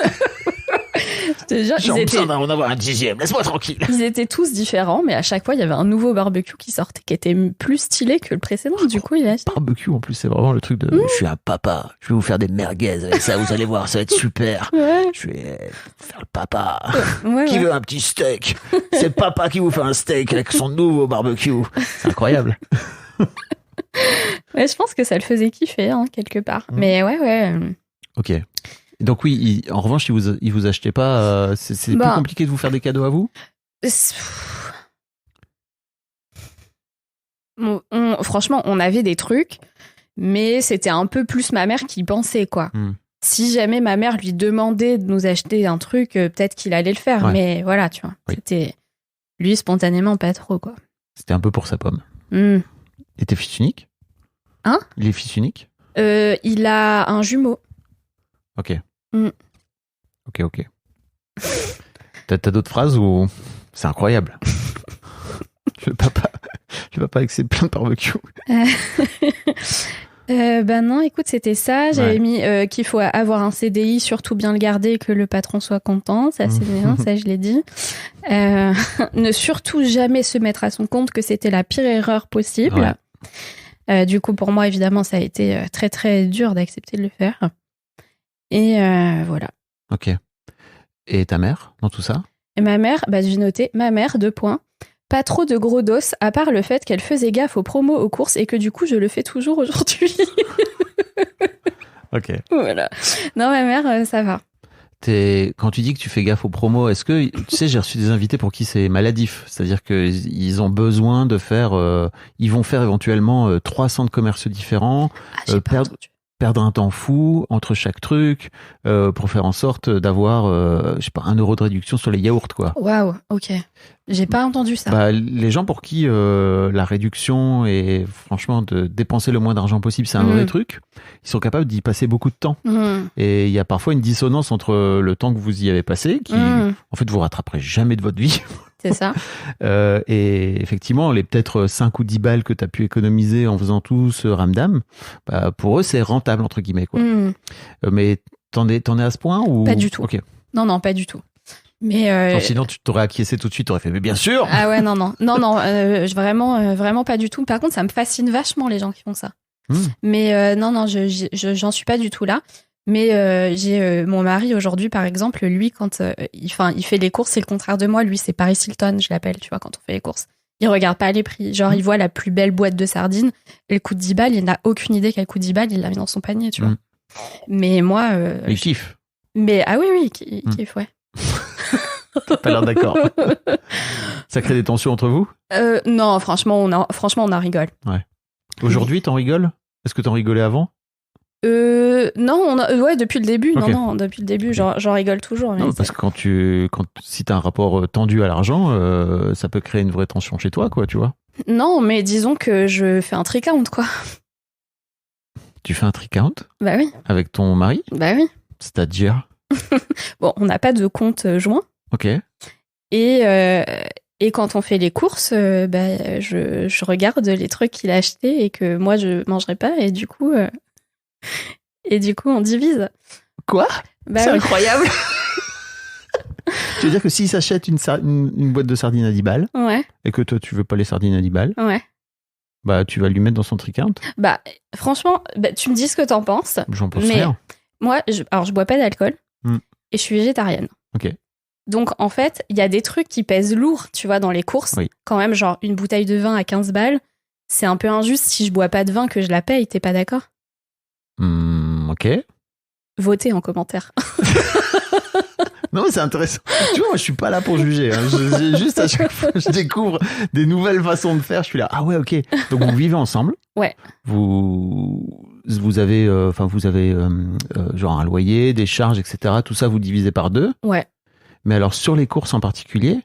Je te jure, J'ai besoin d'en avoir un 10e. Laisse-moi tranquille. ils étaient tous différents, mais à chaque fois, il y avait un nouveau barbecue qui sortait, qui était plus stylé que le précédent. Du coup, il a acheté. Barbecue, en plus, c'est vraiment le truc de je suis un papa, je vais vous faire des merguez avec ça, vous allez voir, ça va être super. Ouais, Je vais faire le papa. ouais. Qui veut un petit steak? C'est papa qui vous fait un steak avec son nouveau barbecue. C'est incroyable. Ouais, je pense que ça le faisait kiffer, hein, quelque part. Mais ouais. Ok. Donc oui, en revanche, il vous achetait pas. C'est plus compliqué de vous faire des cadeaux à vous? Franchement, on avait des trucs, mais c'était un peu plus ma mère qui pensait, quoi. Si jamais ma mère lui demandait de nous acheter un truc, peut-être qu'il allait le faire. Ouais. Mais voilà, tu vois. Oui. C'était lui spontanément pas trop, quoi. C'était un peu pour sa pomme. Et t'es fils unique? Hein? Il est fils unique? Il a un jumeau. Ok. Ok. T'as d'autres phrases où c'est incroyable. Le papa avec ses pleins de barbecue. Ben non, écoute, c'était ça. J'avais mis qu'il faut avoir un CDI, surtout bien le garder et que le patron soit content. Ça, c'est bien, ça, je l'ai dit. Ne surtout jamais se mettre à son compte, que c'était la pire erreur possible. Ouais. Du coup, pour moi, évidemment, ça a été très, très dur d'accepter de le faire. Et voilà. Ok. Et ta mère, dans tout ça? Et ma mère, j'ai noté, ma mère, 2 points. Pas trop de gros dos, à part le fait qu'elle faisait gaffe aux promos aux courses et que du coup, je le fais toujours aujourd'hui. Ok. Voilà. Non, ma mère, ça va. Quand tu dis que tu fais gaffe aux promos, est-ce que, tu sais, j'ai reçu des invités pour qui c'est maladif. C'est-à-dire qu'ils ont besoin de faire, ils vont faire éventuellement 3 centres commerciaux différents, perdre un temps fou entre chaque truc, pour faire en sorte d'avoir, je sais pas, 1 euro de réduction sur les yaourts, quoi. Waouh, ok. J'ai pas entendu ça. Les gens pour qui la réduction et franchement de dépenser le moins d'argent possible, c'est un vrai truc, ils sont capables d'y passer beaucoup de temps. Et il y a parfois une dissonance entre le temps que vous y avez passé, qui en fait vous rattraperez jamais de votre vie. C'est ça. Et effectivement, les peut-être 5 ou 10 balles que tu as pu économiser en faisant tout ce ramdam, pour eux c'est rentable entre guillemets, quoi. Mais t'en es à ce point ou... Pas du tout. Okay. Non, pas du tout. Mais sinon, tu t'aurais acquiescé tout de suite, t'aurais fait, mais bien sûr! Ah ouais, non, vraiment pas du tout. Par contre, ça me fascine vachement les gens qui font ça. Mais non, j'en suis pas du tout là. Mais j'ai mon mari aujourd'hui, par exemple, lui, quand il fait les courses, c'est le contraire de moi. Lui, c'est Paris Hilton, je l'appelle, tu vois, quand on fait les courses. Il regarde pas les prix. Genre, il voit la plus belle boîte de sardines, elle coûte 10 balles, il n'a aucune idée qu'elle coûte 10 balles, il l'a mis dans son panier, tu vois. Mais moi... il kiffe. Mais ah oui, il kiffe, ouais. T'as pas l'air d'accord. Ça crée des tensions entre vous? Non, franchement, on en rigole. Ouais. Aujourd'hui, t'en rigoles? Est-ce que t'en rigolais avant? Non, depuis le début. Okay. Non, depuis le début, j'en rigole toujours. Non, parce que si t'as un rapport tendu à l'argent, ça peut créer une vraie tension chez toi, quoi, tu vois. Non, mais disons que je fais un trick-count, quoi. Tu fais un trick-count? Bah oui. Avec ton mari? Bah oui. C'est-à-dire? Bon, on n'a pas de compte joint. Ok. Et quand on fait les courses, je regarde les trucs qu'il a achetés et que moi je mangerai pas et du coup on divise. Quoi? Bah C'est oui. incroyable. Tu veux dire que s'il s'achète une boîte de sardines à 10 balles Ouais, et que toi tu veux pas les sardines à 10 balles, ouais. bah tu vas lui mettre dans son tricount? Bah, franchement, tu me dis ce que t'en penses. J'en pense Mais rien. moi, je bois pas d'alcool Hmm. et je suis végétarienne. Ok. Donc, en fait, il y a des trucs qui pèsent lourd, tu vois, dans les courses. Oui. Quand même, genre, une bouteille de vin à 15 balles, c'est un peu injuste si je bois pas de vin que je la paye, t'es pas d'accord? Ok. Votez en commentaire. Non, mais c'est intéressant. Tu vois, moi, je suis pas là pour juger. Hein. Juste à chaque fois, je découvre des nouvelles façons de faire. Je suis là, ah ouais, ok. Donc, vous vivez ensemble. Ouais. Vous avez, genre un loyer, des charges, etc. Tout ça, vous divisez par 2. Ouais. Mais alors, sur les courses en particulier,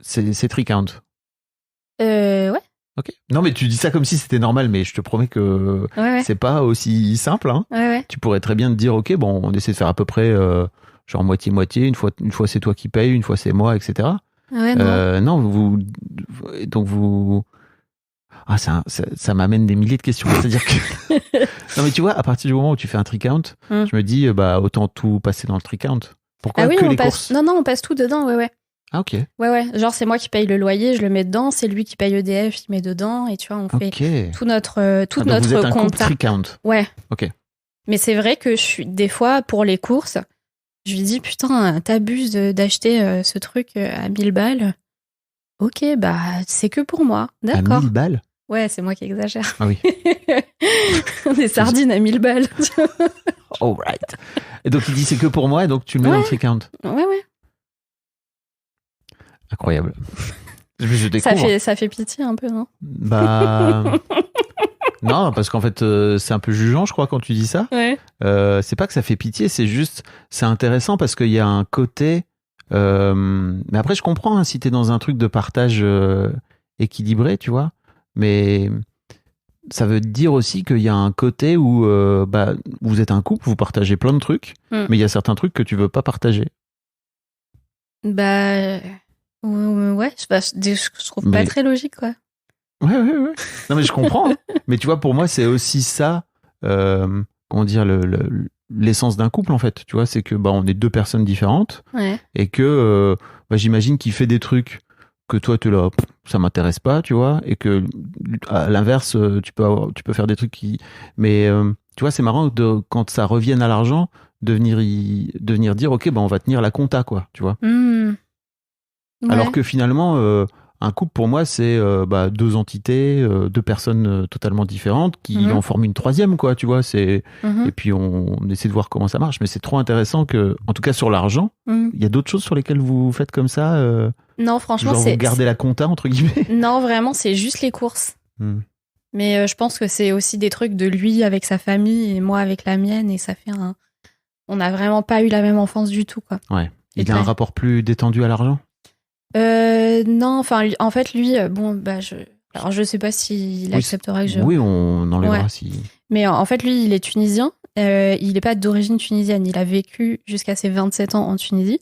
c'est tricount. Ouais. Ok. Non, mais tu dis ça comme si c'était normal, mais je te promets que Ouais. c'est pas aussi simple. Hein. Ouais. Tu pourrais très bien te dire, ok, bon, on essaie de faire à peu près genre moitié-moitié. Une fois c'est toi qui payes, une fois c'est moi, etc. Ouais, non. Non, donc vous. Ah, ça m'amène des milliers de questions. C'est-à-dire que. Non, mais tu vois, à partir du moment où tu fais un tricount, je me dis, bah, autant tout passer dans le tricount. Pourquoi Ah oui, que on les passe. courses? Non, on passe tout dedans, ouais. Ah, ok. Ouais. Genre, c'est moi qui paye le loyer, je le mets dedans. C'est lui qui paye EDF, il met dedans. Et tu vois, on fait Ok. tout notre, toute Donc vous êtes notre un couple compta. tricount. Ouais. Ok. Mais c'est vrai que des fois, pour les courses, je lui dis, putain, t'abuses d'acheter ce truc à 1000 balles. Ok, bah, c'est que pour moi. À D'accord. 1000 balles? Ouais, c'est moi qui exagère. Ah oui. Des sardines à 1000 balles. All right. Et donc il dit c'est que pour moi, et donc tu le mets dans le tricount. Ouais. Incroyable. Je découvre. Ça fait pitié un peu, non? Bah. Non, parce qu'en fait, c'est un peu jugeant, je crois, quand tu dis ça. Ouais. C'est pas que ça fait pitié, c'est juste, c'est intéressant parce qu'il y a un côté. Mais après, je comprends hein, si t'es dans un truc de partage équilibré, tu vois. Mais ça veut dire aussi qu'il y a un côté où bah, vous êtes un couple, vous partagez plein de trucs, mais il y a certains trucs que tu veux pas partager. Bah. Ouais, je trouve pas très logique, quoi. Ouais. Non, mais je comprends. Hein. Mais tu vois, pour moi, c'est aussi ça, comment dire, l'essence d'un couple, en fait. Tu vois, c'est que bah, on est deux personnes différentes et que bah, j'imagine qu'il fait des trucs que toi, tu là, ça m'intéresse pas, tu vois, et que à l'inverse, tu peux faire des trucs qui. Mais tu vois, c'est marrant quand ça revienne à l'argent, de venir dire, ok, bah, on va tenir la compta, quoi, tu vois. Ouais. Alors que finalement, un couple pour moi, c'est bah, deux entités, deux personnes totalement différentes qui en forment une troisième, quoi, tu vois. Et puis on essaie de voir comment ça marche. Mais c'est trop intéressant que, en tout cas sur l'argent, il y a d'autres choses sur lesquelles vous faites comme ça. Non, franchement, genre vous gardez la compta entre guillemets. Non, vraiment, c'est juste les courses. Mais je pense que c'est aussi des trucs de lui avec sa famille et moi avec la mienne, et ça fait un. On n'a vraiment pas eu la même enfance du tout, quoi. Ouais. Il a un rapport plus détendu à l'argent? Non, enfin, en fait, lui, bon, bah, alors je sais pas s'il acceptera que je. Oui, on enlèvera si. Mais en fait, lui, il est tunisien. Il n'est pas d'origine tunisienne. Il a vécu jusqu'à ses 27 ans en Tunisie.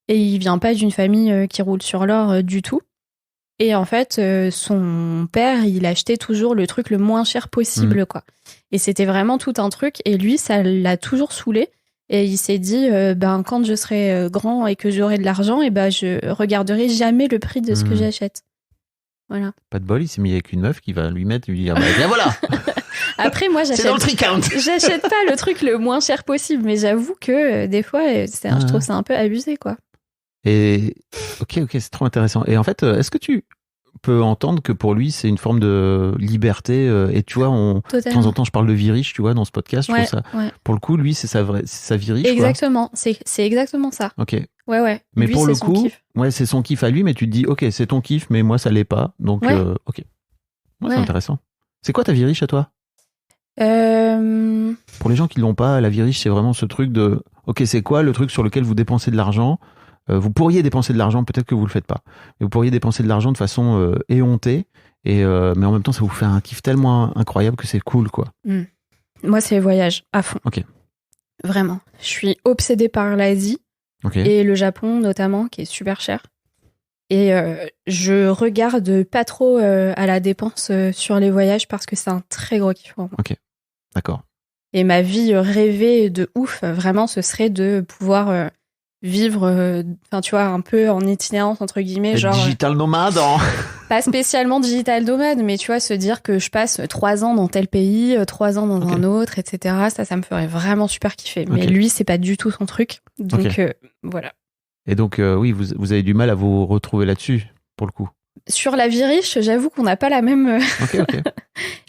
Et il vient pas d'une famille qui roule sur l'or du tout. Et en fait, son père, il achetait toujours le truc le moins cher possible, quoi. Et c'était vraiment tout un truc. Et lui, ça l'a toujours saoulé. Et il s'est dit, quand je serai grand et que j'aurai de l'argent, et je regarderai jamais le prix de ce que j'achète. Voilà. Pas de bol, il s'est mis avec une meuf qui va lui dire, bien voilà. Après, moi, c'est dans le tricount. J'achète pas le truc le moins cher possible, mais j'avoue que des fois, je trouve ça un peu abusé, quoi. Et ok, c'est trop intéressant. Et en fait, est-ce que tu peux entendre que pour lui, c'est une forme de liberté et tu vois, de temps en temps, je parle de vie riche, tu vois, dans ce podcast. Je trouve ça. Pour le coup, lui, c'est sa vie riche. Exactement, quoi. C'est exactement ça. Ok. Ouais. Mais lui, pour le coup, c'est son kiff à lui, mais tu te dis, ok, c'est ton kiff, mais moi, ça l'est pas. Donc, ok. C'est intéressant. C'est quoi ta vie riche à toi? Pour les gens qui l'ont pas, la vie riche, c'est vraiment ce truc de, ok, c'est quoi le truc sur lequel vous dépensez de l'argent? Vous pourriez dépenser de l'argent, peut-être que vous le faites pas, mais vous pourriez dépenser de l'argent de façon éhontée, mais en même temps, ça vous fait un kiff tellement incroyable que c'est cool, quoi. Moi, c'est les voyages, à fond. Ok. Vraiment. Je suis obsédée par l'Asie et le Japon, notamment, qui est super cher. Et je regarde pas trop à la dépense sur les voyages parce que c'est un très gros kiff pour moi. Ok, d'accord. Et ma vie rêvée de ouf, vraiment, ce serait de pouvoir vivre, tu vois, un peu en itinérance, entre guillemets. Genre, digital nomade. pas spécialement digital nomade, mais tu vois, se dire que je passe 3 ans dans tel pays, 3 ans dans un autre, etc. Ça me ferait vraiment super kiffer. Mais lui, c'est pas du tout son truc. Donc, voilà. Et donc, oui, vous avez du mal à vous retrouver là-dessus, pour le coup. Sur la vie riche, j'avoue qu'on n'a pas la même... Ok.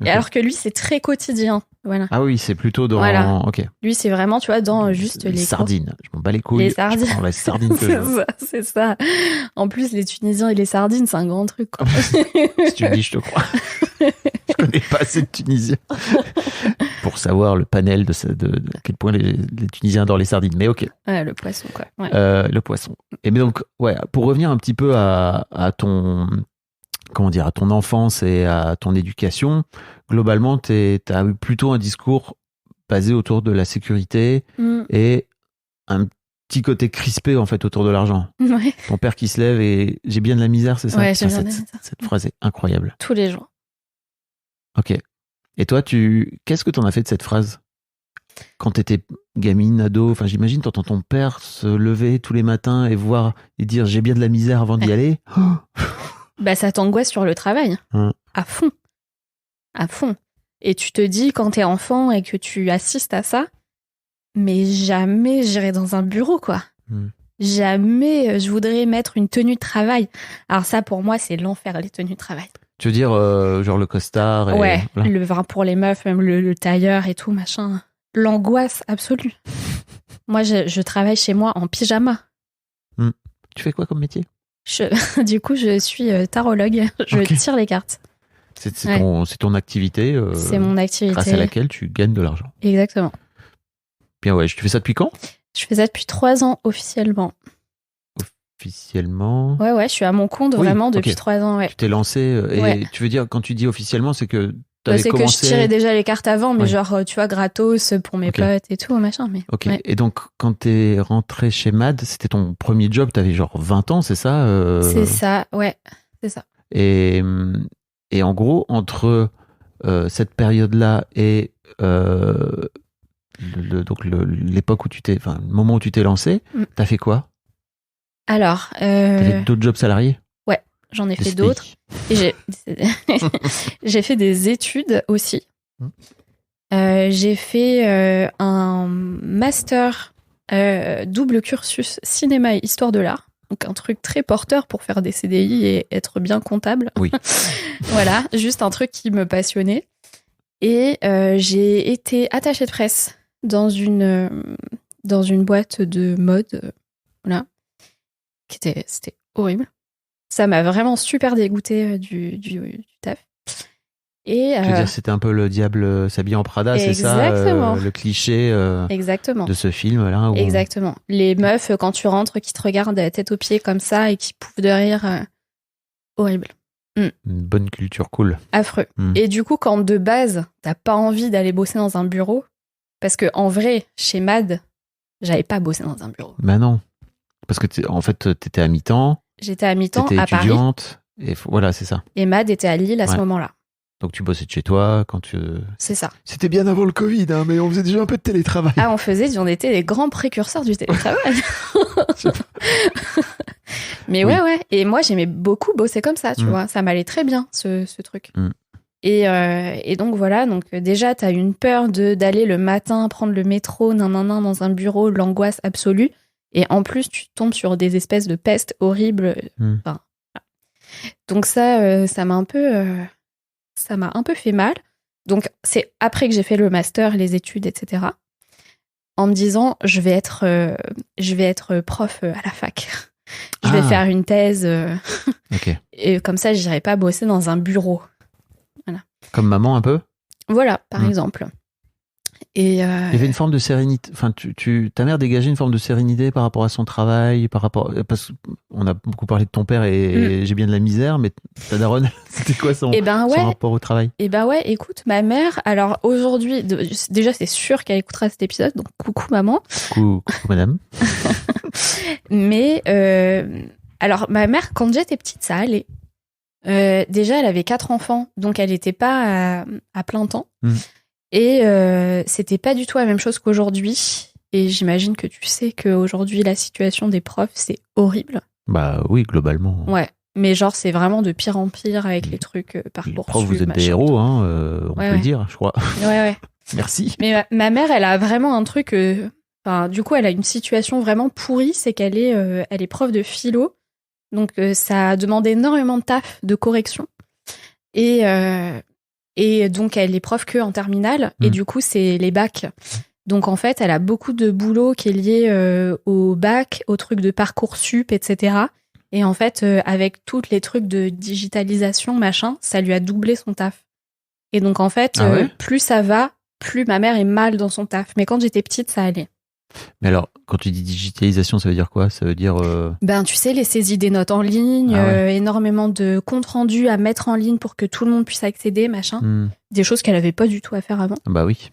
Et alors que lui, c'est très quotidien. Voilà. Ah oui, c'est plutôt dans... Voilà. Ok. Lui, c'est vraiment, tu vois, dans juste les sardines. Je m'en bats les couilles. Les sardines. Je prends la sardine que je veux. C'est ça. En plus, les Tunisiens et les sardines, c'est un grand truc, quoi. Si tu le dis, je te crois. Je connais pas assez de Tunisiens pour savoir le panel de à quel point les Tunisiens adorent les sardines. Mais ok. Ouais, le poisson, quoi. Ouais. Le poisson. Et mais donc, ouais, pour revenir un petit peu à ton... Comment dire, à ton enfance et à ton éducation, globalement, t'as eu plutôt un discours basé autour de la sécurité et un petit côté crispé, en fait, autour de l'argent. Ouais. Ton père qui se lève et j'ai bien de la misère, c'est ça? Ouais, j'ai bien de la misère. Cette phrase est incroyable. Tous les jours. Ok. Et toi, qu'est-ce que t'en as fait de cette phrase? Quand t'étais gamine, ado, enfin, j'imagine, t'entends ton père se lever tous les matins et dire j'ai bien de la misère avant d'y aller. Bah, ça t'angoisse sur le travail. À fond. À fond. Et tu te dis, quand t'es enfant et que tu assistes à ça, mais jamais j'irai dans un bureau, quoi. Jamais je voudrais mettre une tenue de travail. Alors ça, pour moi, c'est l'enfer, les tenues de travail. Tu veux dire, genre le costard et... Ouais, voilà. pour les meufs, même le tailleur et tout, machin. L'angoisse absolue. Moi, je travaille chez moi en pyjama. Tu fais quoi comme métier? Du coup, je suis tarologue. Je tire les cartes. C'est ton activité. C'est mon activité. Grâce à laquelle tu gagnes de l'argent. Exactement. Bien ouais, tu fais ça depuis quand? Je fais ça depuis 3 ans officiellement. Officiellement? Ouais, je suis à mon compte vraiment depuis 3 ans. Ouais. Tu t'es lancé et tu veux dire, quand tu dis officiellement, c'est que t'avais c'est commencé... que je tirais déjà les cartes avant, mais genre, tu vois, gratos pour mes potes et tout, machin. Mais, ok. Ouais. Et donc, quand t'es rentré chez MAD, c'était ton premier job, t'avais genre 20 ans, c'est ça? C'est ça, ouais, c'est ça. Et en gros, entre cette période-là et l'époque où le moment où tu t'es lancé, t'as fait quoi? Alors, t'as fait d'autres jobs salariés? Ouais, j'en ai fait d'autres. Et j'ai fait des études aussi. J'ai fait un master double cursus cinéma et histoire de l'art. Donc un truc très porteur pour faire des CDI et être bien comptable. Oui. Voilà, juste un truc qui me passionnait. Et j'ai été attachée de presse dans une boîte de mode. Voilà. C'était horrible. Ça m'a vraiment super dégoûtée du taf. Et tu veux dire, c'était un peu le diable s'habille en Prada, c'est ça le cliché exactement. de ce film-là où... Exactement. Les meufs, quand tu rentres, qui te regardent tête aux pieds comme ça et qui pouffent de rire. Horrible. Une bonne culture cool. Affreux. Et du coup, quand de base, t'as pas envie d'aller bosser dans un bureau, parce que en vrai, chez MAD, j'avais pas bossé dans un bureau. Bah non. Parce que en fait, t'étais à mi-temps. J'étais à mi-temps à Paris. Étudiante. Et voilà, c'est ça. Et MAD était à Lille à ce moment-là. Donc tu bossais de chez toi quand tu... C'est ça. C'était bien avant le Covid, hein, mais on faisait déjà un peu de télétravail. Ah, on était les grands précurseurs du télétravail. Mais ouais. Et moi, j'aimais beaucoup bosser comme ça, tu vois. Ça m'allait très bien, ce truc. Et donc voilà, donc déjà, t'as une peur d'aller le matin, prendre le métro, dans un bureau, l'angoisse absolue. Et en plus, tu tombes sur des espèces de pestes horribles. Enfin, voilà. Donc ça m'a un peu fait mal. Donc c'est après que j'ai fait le master, les études, etc. En me disant, je vais être prof à la fac. Je vais faire une thèse. Et comme ça, j'irai pas bosser dans un bureau. Voilà. Comme maman un peu? Voilà, par exemple. Et il y avait une forme de sérénité. Enfin, ta mère dégageait une forme de sérénité par rapport à son travail, parce qu'on a beaucoup parlé de ton père et j'ai bien de la misère, mais ta daronne, c'était quoi son rapport au travail? Et ben ouais, écoute, ma mère, alors aujourd'hui, déjà c'est sûr qu'elle écoutera cet épisode, donc coucou maman. Coucou madame. Mais alors ma mère, quand j'étais petite, ça allait. Déjà, elle avait 4 enfants, donc elle n'était pas à plein temps. Et c'était pas du tout la même chose qu'aujourd'hui. Et j'imagine que tu sais qu'aujourd'hui, la situation des profs, c'est horrible. Bah oui, globalement. Ouais. Mais genre, c'est vraiment de pire en pire avec les trucs Les Parcoursup. profs, vous êtes des machin. héros, hein, on Ouais, peut ouais. le dire, je crois. Ouais. Merci. Mais ma mère, elle a vraiment un truc... du coup, elle a une situation vraiment pourrie, c'est qu'elle est prof de philo. Donc, ça demande énormément de taf, de correction. Et donc, elle est prof que en terminale. Et du coup, c'est les bacs. Donc, en fait, elle a beaucoup de boulot qui est lié au bac, aux trucs de Parcoursup, etc. Et en fait, avec tous les trucs de digitalisation, machin, ça lui a doublé son taf. Et donc, en fait, plus ça va, plus ma mère est mal dans son taf. Mais quand j'étais petite, ça allait. Mais alors, quand tu dis digitalisation, ça veut dire quoi? Ça veut dire... Tu sais, les saisies des notes en ligne, énormément de comptes rendus à mettre en ligne pour que tout le monde puisse accéder, machin. Des choses qu'elle avait pas du tout à faire avant. Bah oui.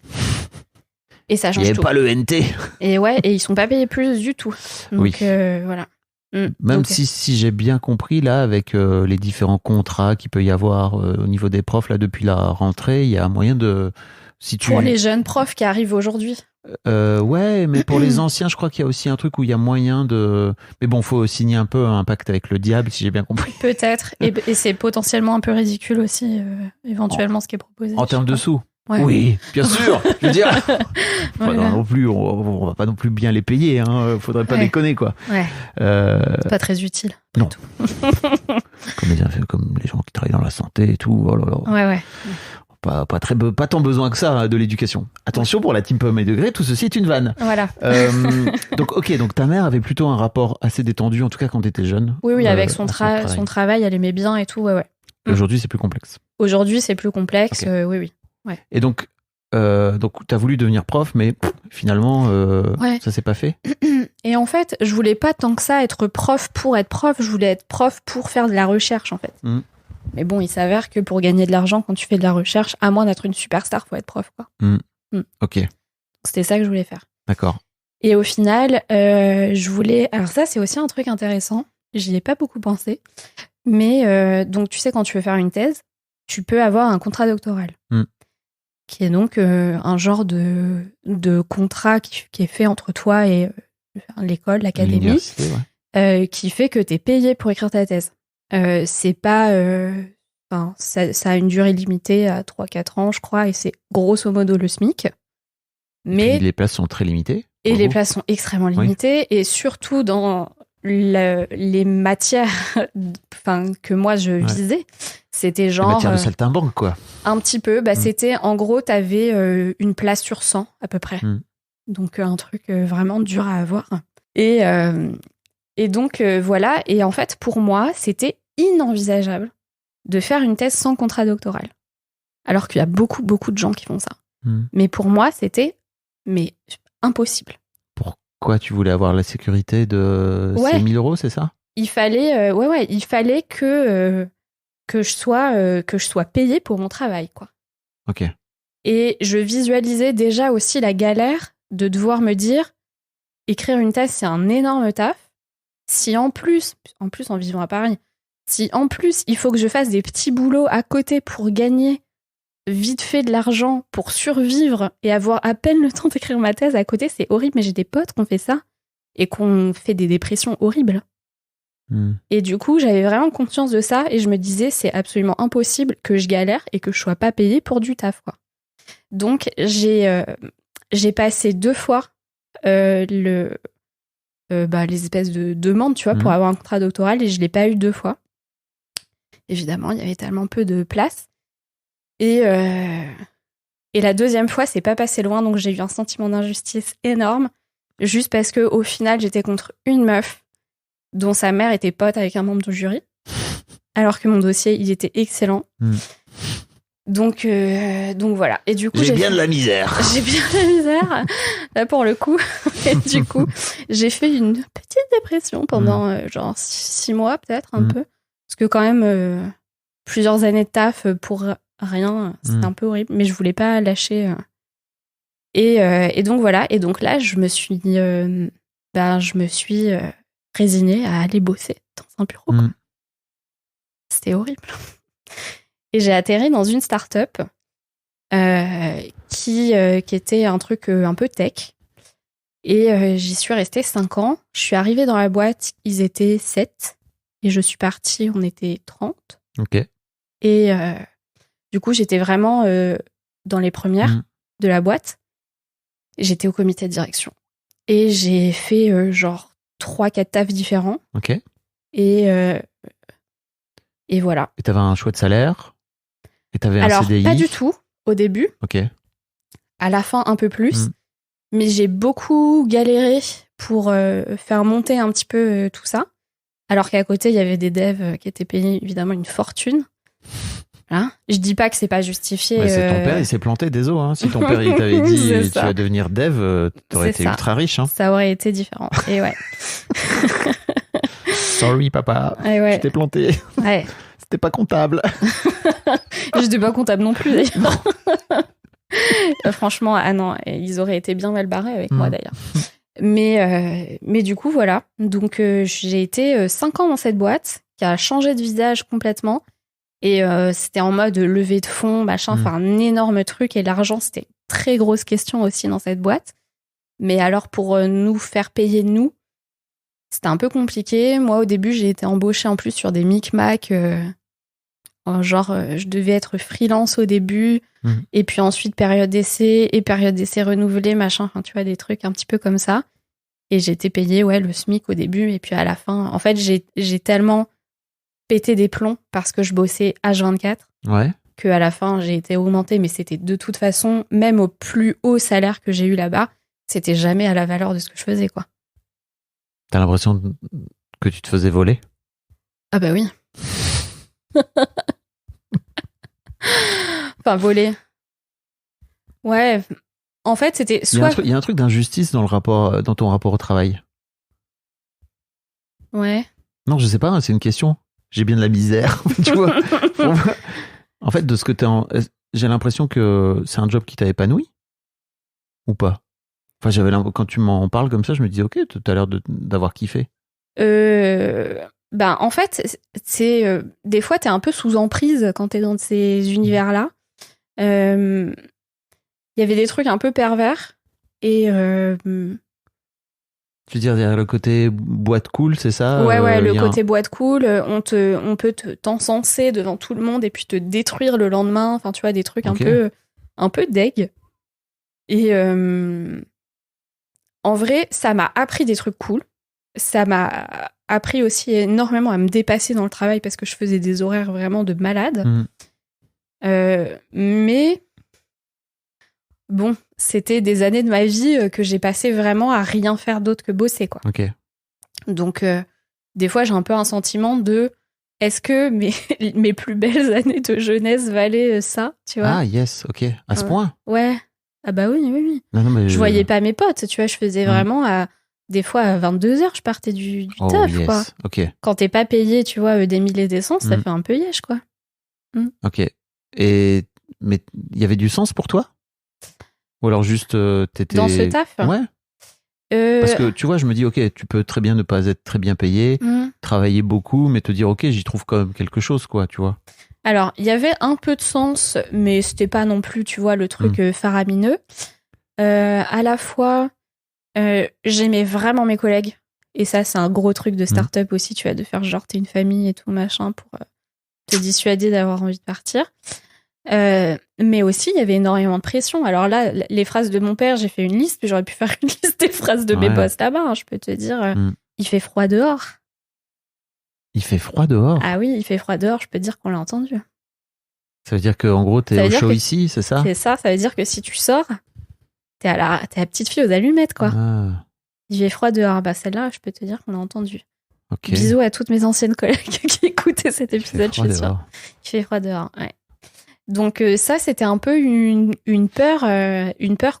Et ça change Il n'y tout. avait pas le NT. Et ouais, et ils sont pas payés plus du tout. Donc, oui. Voilà. Même donc, si j'ai bien compris, là, avec les différents contrats qu'il peut y avoir au niveau des profs, là, depuis la rentrée, il y a moyen de... Pour les jeunes profs qui arrivent aujourd'hui. Ouais, mais pour les anciens, je crois qu'il y a aussi un truc où il y a moyen de... Mais bon, faut signer un peu un pacte avec le diable, si j'ai bien compris. Peut-être. Et c'est potentiellement un peu ridicule aussi, éventuellement, ce qui est proposé. En termes de sous. Ouais. Oui, bien sûr. Je veux dire, Voilà. non plus, on va pas non plus bien les payer. Hein. Faudrait pas déconner, quoi. Ouais. C'est pas très utile. Non. Comme les gens qui travaillent dans la santé et tout. Oh là là. Ouais. Pas tant besoin que ça de l'éducation. Attention pour la team Pomme et Degré, tout ceci est une vanne. Voilà. Donc ta mère avait plutôt un rapport assez détendu, en tout cas quand tu étais jeune. Oui, avec son travail, elle aimait bien et tout. Ouais. Et aujourd'hui, c'est plus complexe. Aujourd'hui, c'est plus complexe. Okay. Oui. Ouais. Et donc tu as voulu devenir prof, mais finalement, ça s'est pas fait. Et en fait, je voulais pas tant que ça être prof pour être prof. Je voulais être prof pour faire de la recherche, en fait. Mais bon, il s'avère que pour gagner de l'argent, quand tu fais de la recherche, à moins d'être une superstar, faut être prof, quoi. Ok. C'était ça que je voulais faire. D'accord. Et au final, je voulais... Alors ça, c'est aussi un truc intéressant. J'y ai pas beaucoup pensé. Mais donc, tu sais, quand tu veux faire une thèse, tu peux avoir un contrat doctoral. Qui est donc un genre de contrat qui est fait entre toi et l'école, l'académie, qui fait que tu es payé pour écrire ta thèse. C'est pas... ça a une durée limitée à 3-4 ans, je crois, et c'est grosso modo le SMIC. Mais les places sont très limitées. Et les places sont extrêmement limitées, et surtout dans les matières que moi je visais, c'était genre... Les matières de saltimbanque, quoi. Un petit peu. C'était, en gros, t'avais une place sur 100, à peu près. Donc, un truc vraiment dur à avoir. Et donc, voilà. Et en fait, pour moi, c'était inenvisageable de faire une thèse sans contrat doctoral. Alors qu'il y a beaucoup, beaucoup de gens qui font ça. Mais pour moi, c'était impossible. Pourquoi tu voulais avoir la sécurité de ces 1 000 €, c'est ça? Il fallait, il fallait que je sois payée pour mon travail, quoi. Ok. Et je visualisais déjà aussi la galère de devoir me dire, écrire une thèse, c'est un énorme taf. Si en plus en vivant à Paris, si en plus il faut que je fasse des petits boulots à côté pour gagner vite fait de l'argent pour survivre et avoir à peine le temps d'écrire ma thèse à côté, c'est horrible. Mais j'ai des potes qui ont fait ça et qui ont fait des dépressions horribles. Et du coup, j'avais vraiment conscience de ça et je me disais, c'est absolument impossible que je galère et que je sois pas payée pour du taf, quoi. Donc, j'ai passé 2 fois les espèces de demandes, tu vois, pour avoir un contrat doctoral, et je l'ai pas eu 2 fois. Évidemment, il y avait tellement peu de place. Et la 2e fois, c'est pas passé loin, donc j'ai eu un sentiment d'injustice énorme, juste parce que au final, j'étais contre une meuf dont sa mère était pote avec un membre du jury, alors que mon dossier, il était excellent. Donc voilà. Et du coup, j'ai bien de la misère. J'ai bien de la misère, là pour le coup. Et du coup, j'ai fait une petite dépression pendant genre 6 mois peut-être, un peu. Parce que quand même, plusieurs années de taf pour rien, c'était un peu horrible. Mais je voulais pas lâcher. Et donc voilà. Et donc là, je me suis résignée à aller bosser dans un bureau, quoi. C'était horrible. Et j'ai atterri dans une start-up qui était un truc un peu tech. Et j'y suis restée 5 ans. Je suis arrivée dans la boîte, ils étaient 7. Et je suis partie, on était 30. Ok. Et du coup, j'étais vraiment dans les premières de la boîte. J'étais au comité de direction. Et j'ai fait genre 3-4 tafs différents. Ok. Et voilà. Et t'avais un choix de salaire? Et t'avais un Alors, CDI? pas du tout au début. Ok. À la fin, un peu plus. Mais j'ai beaucoup galéré pour faire monter un petit peu tout ça. Alors qu'à côté, il y avait des devs qui étaient payés évidemment une fortune. Voilà. Je dis pas que c'est pas justifié. Bah, c'est ton père, il s'est planté, désolé. Hein. Si ton père il t'avait dit tu vas devenir dev, t'aurais été ultra riche. Hein. Ça aurait été différent. Et ouais. Sorry papa, ouais. je t'ai planté. Ouais. C'était pas comptable. J'étais pas comptable non plus d'ailleurs. Franchement, ah non, ils auraient été bien mal barrés avec moi d'ailleurs. Mais du coup, voilà. Donc, j'ai été 5 ans dans cette boîte qui a changé de visage complètement. Et c'était en mode levée de fonds, machin, enfin un énorme truc. Et l'argent, c'était une très grosse question aussi dans cette boîte. Mais alors, pour nous faire payer nous, c'était un peu compliqué. Moi, au début, j'ai été embauchée en plus sur des micmacs. Je devais être freelance au début. Et puis ensuite, période d'essai et période d'essai renouvelée, machin. Enfin, tu vois, des trucs un petit peu comme ça. Et j'ai été payée, le SMIC au début. Et puis à la fin, en fait, j'ai tellement pété des plombs parce que je bossais H24 qu'à la fin, j'ai été augmentée. Mais c'était de toute façon, même au plus haut salaire que j'ai eu là-bas, c'était jamais à la valeur de ce que je faisais, quoi. T'as l'impression que tu te faisais voler? Ah bah oui. Enfin, voler. Ouais. En fait, c'était soit... Il y a un truc d'injustice dans ton rapport au travail. Ouais. Non, je sais pas, c'est une question. J'ai bien de la misère, tu vois. En fait, de ce que j'ai l'impression que c'est un job qui t'a épanoui ou pas? Enfin, quand tu m'en parles comme ça, je me dis ok, t'as l'air d'avoir kiffé. En fait, c'est des fois t'es un peu sous emprise quand t'es dans ces univers-là. Il y avait des trucs un peu pervers et tu veux dire derrière le côté boîte cool, c'est ça? Ouais, le côté boîte cool, on peut t'encenser devant tout le monde et puis te détruire le lendemain. Enfin, tu vois, des trucs un peu deg. Et en vrai, ça m'a appris des trucs cool. Ça m'a appris aussi énormément à me dépasser dans le travail parce que je faisais des horaires vraiment de malade. Mais bon, c'était des années de ma vie que j'ai passé vraiment à rien faire d'autre que bosser, quoi. Ok. Donc, des fois, j'ai un peu un sentiment de est-ce que mes plus belles années de jeunesse valaient ça, tu vois? Ah, yes, ok. À ce point? Ouais. Ah bah oui. Non, mais je voyais pas mes potes, tu vois, je faisais vraiment des fois à 22h, je partais du taf, yes. quoi. Okay. Quand t'es pas payé, tu vois, des milliers d'essence, ça fait un peu yèche, quoi. Ok. Mais il y avait du sens pour toi? Ou alors juste t'étais... Dans ce taf? Ouais. Parce que tu vois, je me dis, ok, tu peux très bien ne pas être très bien payé, travailler beaucoup, mais te dire, ok, j'y trouve quand même quelque chose, quoi, tu vois. Alors, il y avait un peu de sens, mais c'était pas non plus, tu vois, le truc faramineux. À la fois, j'aimais vraiment mes collègues. Et ça, c'est un gros truc de start-up aussi, tu vois, de faire genre t'es une famille et tout, machin, pour te dissuader d'avoir envie de partir. Mais aussi, il y avait énormément de pression. Alors là, les phrases de mon père, j'ai fait une liste, puis j'aurais pu faire une liste des phrases de mes boss là-bas. Hein, je peux te dire, il fait froid dehors. Il fait froid dehors? Ah oui, il fait froid dehors, je peux te dire qu'on l'a entendu. Ça veut dire qu'en gros, t'es au chaud ici, c'est ça? C'est ça, ça veut dire que si tu sors, t'es la petite fille aux allumettes, quoi. Ah. Il fait froid dehors. Bah celle-là, je peux te dire qu'on l'a entendu. Okay. Bisous à toutes mes anciennes collègues qui écoutaient cet épisode, je suis sûre. Il fait froid dehors, ouais. Donc ça, c'était un peu une peur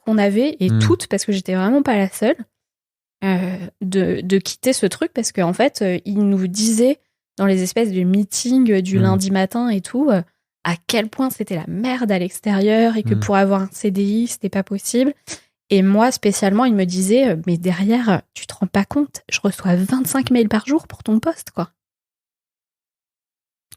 qu'on avait, et toutes, parce que j'étais vraiment pas la seule, de quitter ce truc, parce qu'en fait, ils nous disaient dans les espèces de meetings du lundi matin et tout, à quel point c'était la merde à l'extérieur, et que pour avoir un CDI, c'était pas possible. Et moi, spécialement, ils me disaient, mais derrière, tu te rends pas compte, je reçois 25 mails par jour pour ton poste, quoi.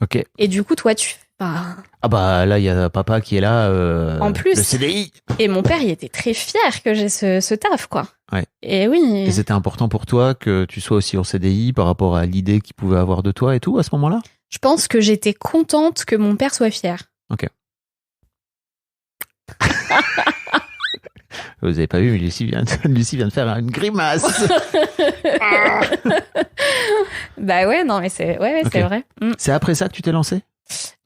Ok. Et du coup, toi, tu Enfin, Ah bah là, il y a papa qui est là. En plus. Le CDI. et mon père, il était très fier que j'ai ce taf, quoi. Ouais. Et oui. Et c'était important pour toi que tu sois aussi en CDI par rapport à l'idée qu'il pouvait avoir de toi et tout à ce moment-là? Je pense que j'étais contente que mon père soit fier. Ok. Vous avez pas vu, mais Lucie vient de faire une grimace. Bah ouais, non, mais c'est Ok. c'est vrai. C'est après ça que tu t'es lancé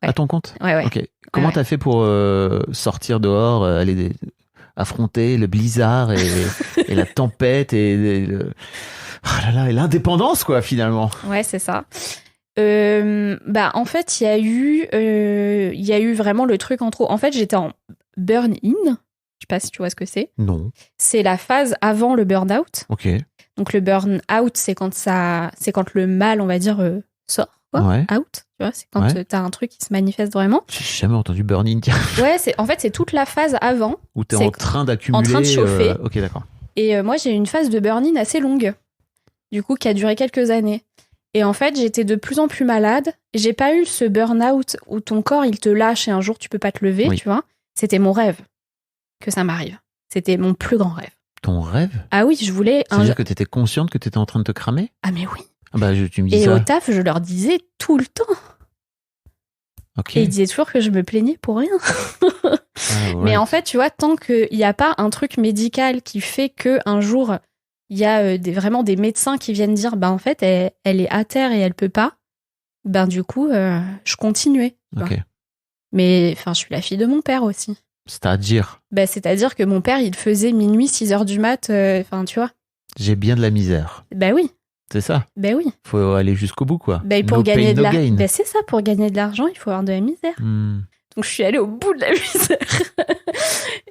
Ouais. à ton compte? Ouais. Ok. Comment Ouais. t'as fait pour sortir dehors, aller affronter le blizzard et la tempête et oh là là, et l'indépendance, quoi, finalement. Ouais, c'est ça. Bah, en fait, il y a eu vraiment le truc en trop. En fait, j'étais en burn-in. Je sais pas si tu vois ce que c'est. Non. C'est la phase avant le burn-out. Ok. Donc, le burn-out, c'est quand le mal, on va dire, sort. Quoi. Ouais. Out, tu vois, c'est quand Ouais. t'as un truc qui se manifeste vraiment. J'ai jamais entendu burn-in, tiens. Ouais, c'est toute la phase avant. Où t'es C'est en train d'accumuler. en train de chauffer. Ok, d'accord. Et moi, j'ai eu une phase de burn-in assez longue, du coup, qui a duré quelques années. Et en fait, j'étais de plus en plus malade. J'ai pas eu ce burn-out où ton corps, il te lâche et un jour, tu peux pas te lever, Oui. tu vois. C'était mon rêve que ça m'arrive. C'était mon plus grand rêve. Ton rêve? Ah oui, je voulais un... C'est-à-dire que t'étais consciente que t'étais en train de te cramer? Ah mais oui. Ah bah, tu me dis Et ça. au taf, je leur disais tout le temps. Ok. Et ils disaient toujours que je me plaignais pour rien. Ah, Mais right. en fait, tu vois, tant qu'il n'y a pas un truc médical qui fait que un jour, il y a vraiment des médecins qui viennent dire, bah en fait, elle est à terre et elle peut pas, ben du coup, je continuais. tu vois. Ok. Mais enfin, je suis la fille de mon père aussi. C'est-à-dire, Bah, c'est-à-dire que mon père, il faisait minuit, 6h du mat, enfin, tu vois. j'ai bien de la misère. Bah oui, C'est ça. bah oui. Faut aller jusqu'au bout, quoi. Bah, pour No gagner pain, de no l'argent, gain. bah, c'est ça, pour gagner de l'argent, il faut avoir de la misère. Hmm. Donc je suis allée au bout de la misère.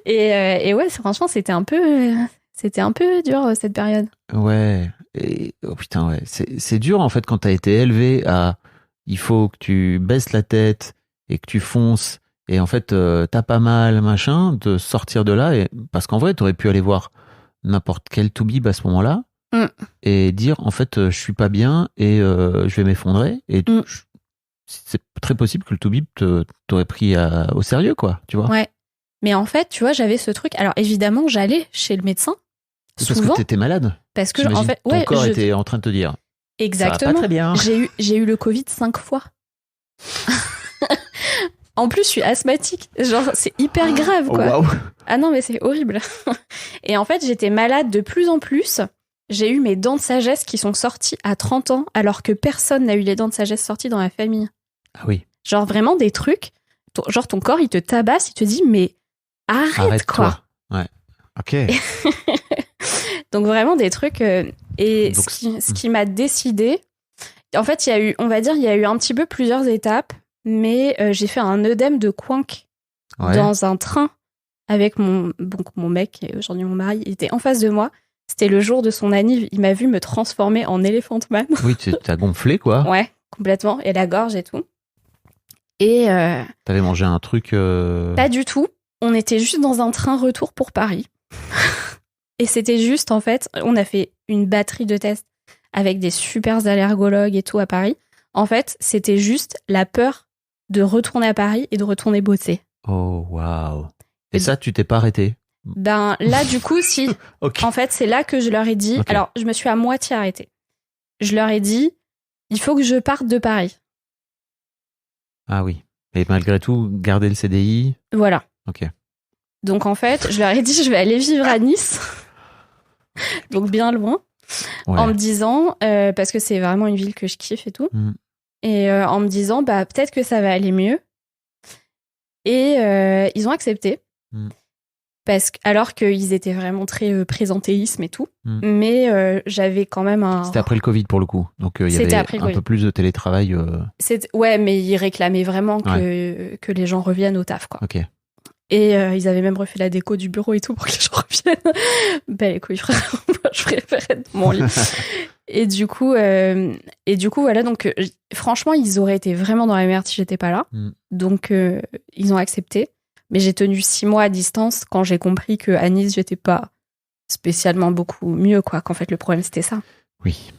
et ouais, franchement, c'était un peu dur cette période. Ouais. Et, oh putain, ouais. C'est dur, en fait, quand t'as été élevé à il faut que tu baisses la tête et que tu fonces. Et en fait, t'as pas mal, machin, de sortir de là. Parce qu'en vrai, t'aurais pu aller voir n'importe quel toubib à ce moment-là et dire, en fait, je suis pas bien et je vais m'effondrer. Et c'est très possible que le toubib t'aurait pris au sérieux, quoi, tu vois. Ouais. Mais en fait, tu vois, j'avais ce truc. Alors évidemment, j'allais chez le médecin Parce souvent que t'étais malade. parce que J'imagine en fait, ton ouais, corps était en train de te dire. Ça va exactement. pas très bien. J'ai eu le Covid 5 fois. En plus, je suis asthmatique. Genre, c'est hyper grave, Oh, quoi. waouh. Ah non, mais c'est horrible. Et en fait, j'étais malade de plus en plus. J'ai eu mes dents de sagesse qui sont sorties à 30 ans, alors que personne n'a eu les dents de sagesse sorties dans la famille. Ah oui. Genre vraiment des trucs, genre ton corps, il te tabasse, il te dit, mais arrête quoi. Ouais. Ok. Donc vraiment des trucs. Et Donc, ce qui m'a décidé, en fait, il y a eu, on va dire, il y a eu un petit peu plusieurs étapes, mais j'ai fait un œdème de Coinc Ouais. dans un train avec mon mec, et aujourd'hui mon mari, il était en face de moi. C'était le jour de son anniv, il m'a vu me transformer en Elephant Man. Oui, t'as gonflé, quoi. Ouais, complètement, et la gorge et tout. Et T'avais mangé un truc. pas du tout. On était juste dans un train retour pour Paris. Et c'était juste, en fait, on a fait une batterie de tests avec des super allergologues et tout à Paris. En fait, c'était juste la peur de retourner à Paris et de retourner bosser. Oh, waouh. Et Et- ça, tu t'es pas arrêté. Ben là, du coup, si. Ok. En fait, c'est là que je leur ai dit. Ok. Alors, je me suis à moitié arrêtée. Je leur ai dit, il faut que je parte de Paris. Ah oui. Et malgré tout, garder le CDI. Voilà. Ok. Donc, en fait, je leur ai dit, je vais aller vivre à Nice. Donc, bien loin. Ouais. En me disant, parce que c'est vraiment une ville que je kiffe et tout. Mm. Et en me disant, bah, peut-être que ça va aller mieux. Et ils ont accepté. Mm. Alors qu'ils étaient vraiment très présentéisme et tout. Mm. Mais j'avais quand même un... C'était après le Covid pour le coup. Donc il y C'était avait après le un Covid. peu plus de télétravail. Ouais, mais ils réclamaient vraiment que les gens reviennent au taf, quoi. Ok. Et ils avaient même refait la déco du bureau et tout pour que les gens reviennent. Ben les couilles, frère, moi je préfère être dans mon lit. Et du coup, voilà, donc franchement, ils auraient été vraiment dans la merde si j'étais pas là. Mm. Donc, ils ont accepté. Mais j'ai tenu 6 mois à distance quand j'ai compris qu'à Nice, j'étais pas spécialement beaucoup mieux, quoi. Qu'en fait, le problème, c'était ça. Oui.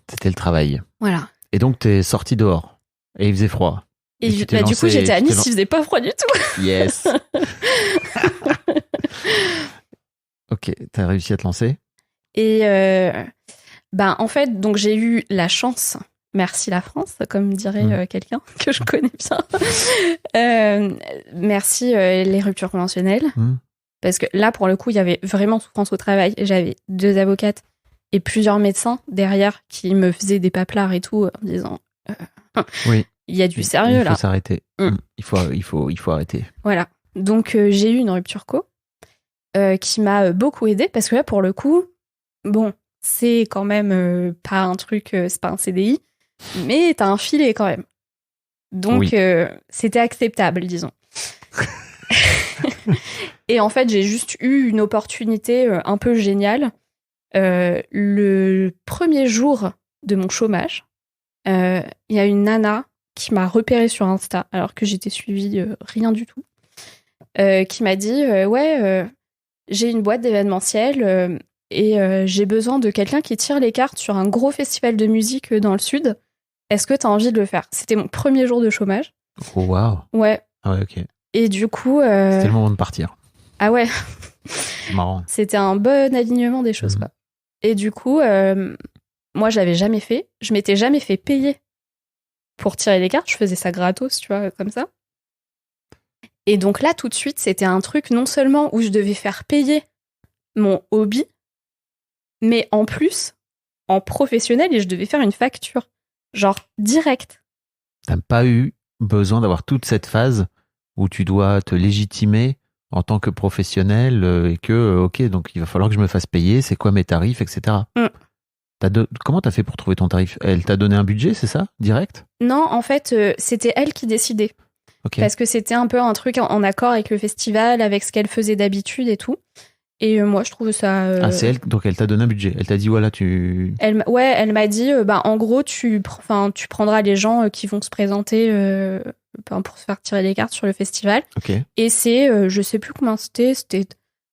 C'était le travail. Voilà. Et donc, t'es sorti dehors. Et il faisait froid. Et tu t'es du lancé- coup, j'étais à tu t'es Nice, il faisait pas froid du tout. Yes. Ok, t'as réussi à te lancer. Et en fait, donc j'ai eu la chance, merci la France, comme dirait quelqu'un que je connais bien. Merci les ruptures conventionnelles. Parce que là, pour le coup, il y avait vraiment souffrance au travail. J'avais 2 avocates et plusieurs médecins derrière qui me faisaient des paplards et tout en disant Oui. il y a du sérieux Il là. faut s'arrêter. Il faut arrêter. Voilà. Donc j'ai eu une rupture co qui m'a beaucoup aidée parce que là, pour le coup, bon, c'est quand même pas un truc, c'est pas un CDI, mais t'as un filet quand même. Donc c'était acceptable, disons. Et en fait, j'ai juste eu une opportunité un peu géniale. Le premier jour de mon chômage, il y a une nana qui m'a repérée sur Insta, alors que j'étais suivie rien du tout, qui m'a dit j'ai une boîte d'événementiel et j'ai besoin de quelqu'un qui tire les cartes sur un gros festival de musique dans le sud. Est-ce que t'as envie de le faire? C'était mon premier jour de chômage. Oh, waouh. Ouais. Ah ouais, ok. Et du coup... C'était le moment de partir. Ah ouais. C'est marrant. C'était un bon alignement des choses, quoi. Et du coup, moi, j'avais jamais fait. Je m'étais jamais fait payer pour tirer les cartes. Je faisais ça gratos, tu vois, comme ça. Et donc là, tout de suite, c'était un truc non seulement où je devais faire payer mon hobby, mais en plus, en professionnel, et je devais faire une facture. Genre, direct. T'as pas eu besoin d'avoir toute cette phase où tu dois te légitimer en tant que professionnel et que, ok, donc il va falloir que je me fasse payer, c'est quoi mes tarifs, etc. Comment t'as fait pour trouver ton tarif? Elle t'a donné un budget, c'est ça? Direct? Non, en fait, c'était elle qui décidait. Okay. Parce que c'était un peu un truc en accord avec le festival, avec ce qu'elle faisait d'habitude et tout. Et moi, je trouve ça... Ah, c'est elle, donc elle t'a donné un budget. Elle t'a dit, voilà, tu... Elle m'a dit, en gros, tu prendras les gens qui vont se présenter pour se faire tirer les cartes sur le festival. Okay. Et c'est, je sais plus comment c'était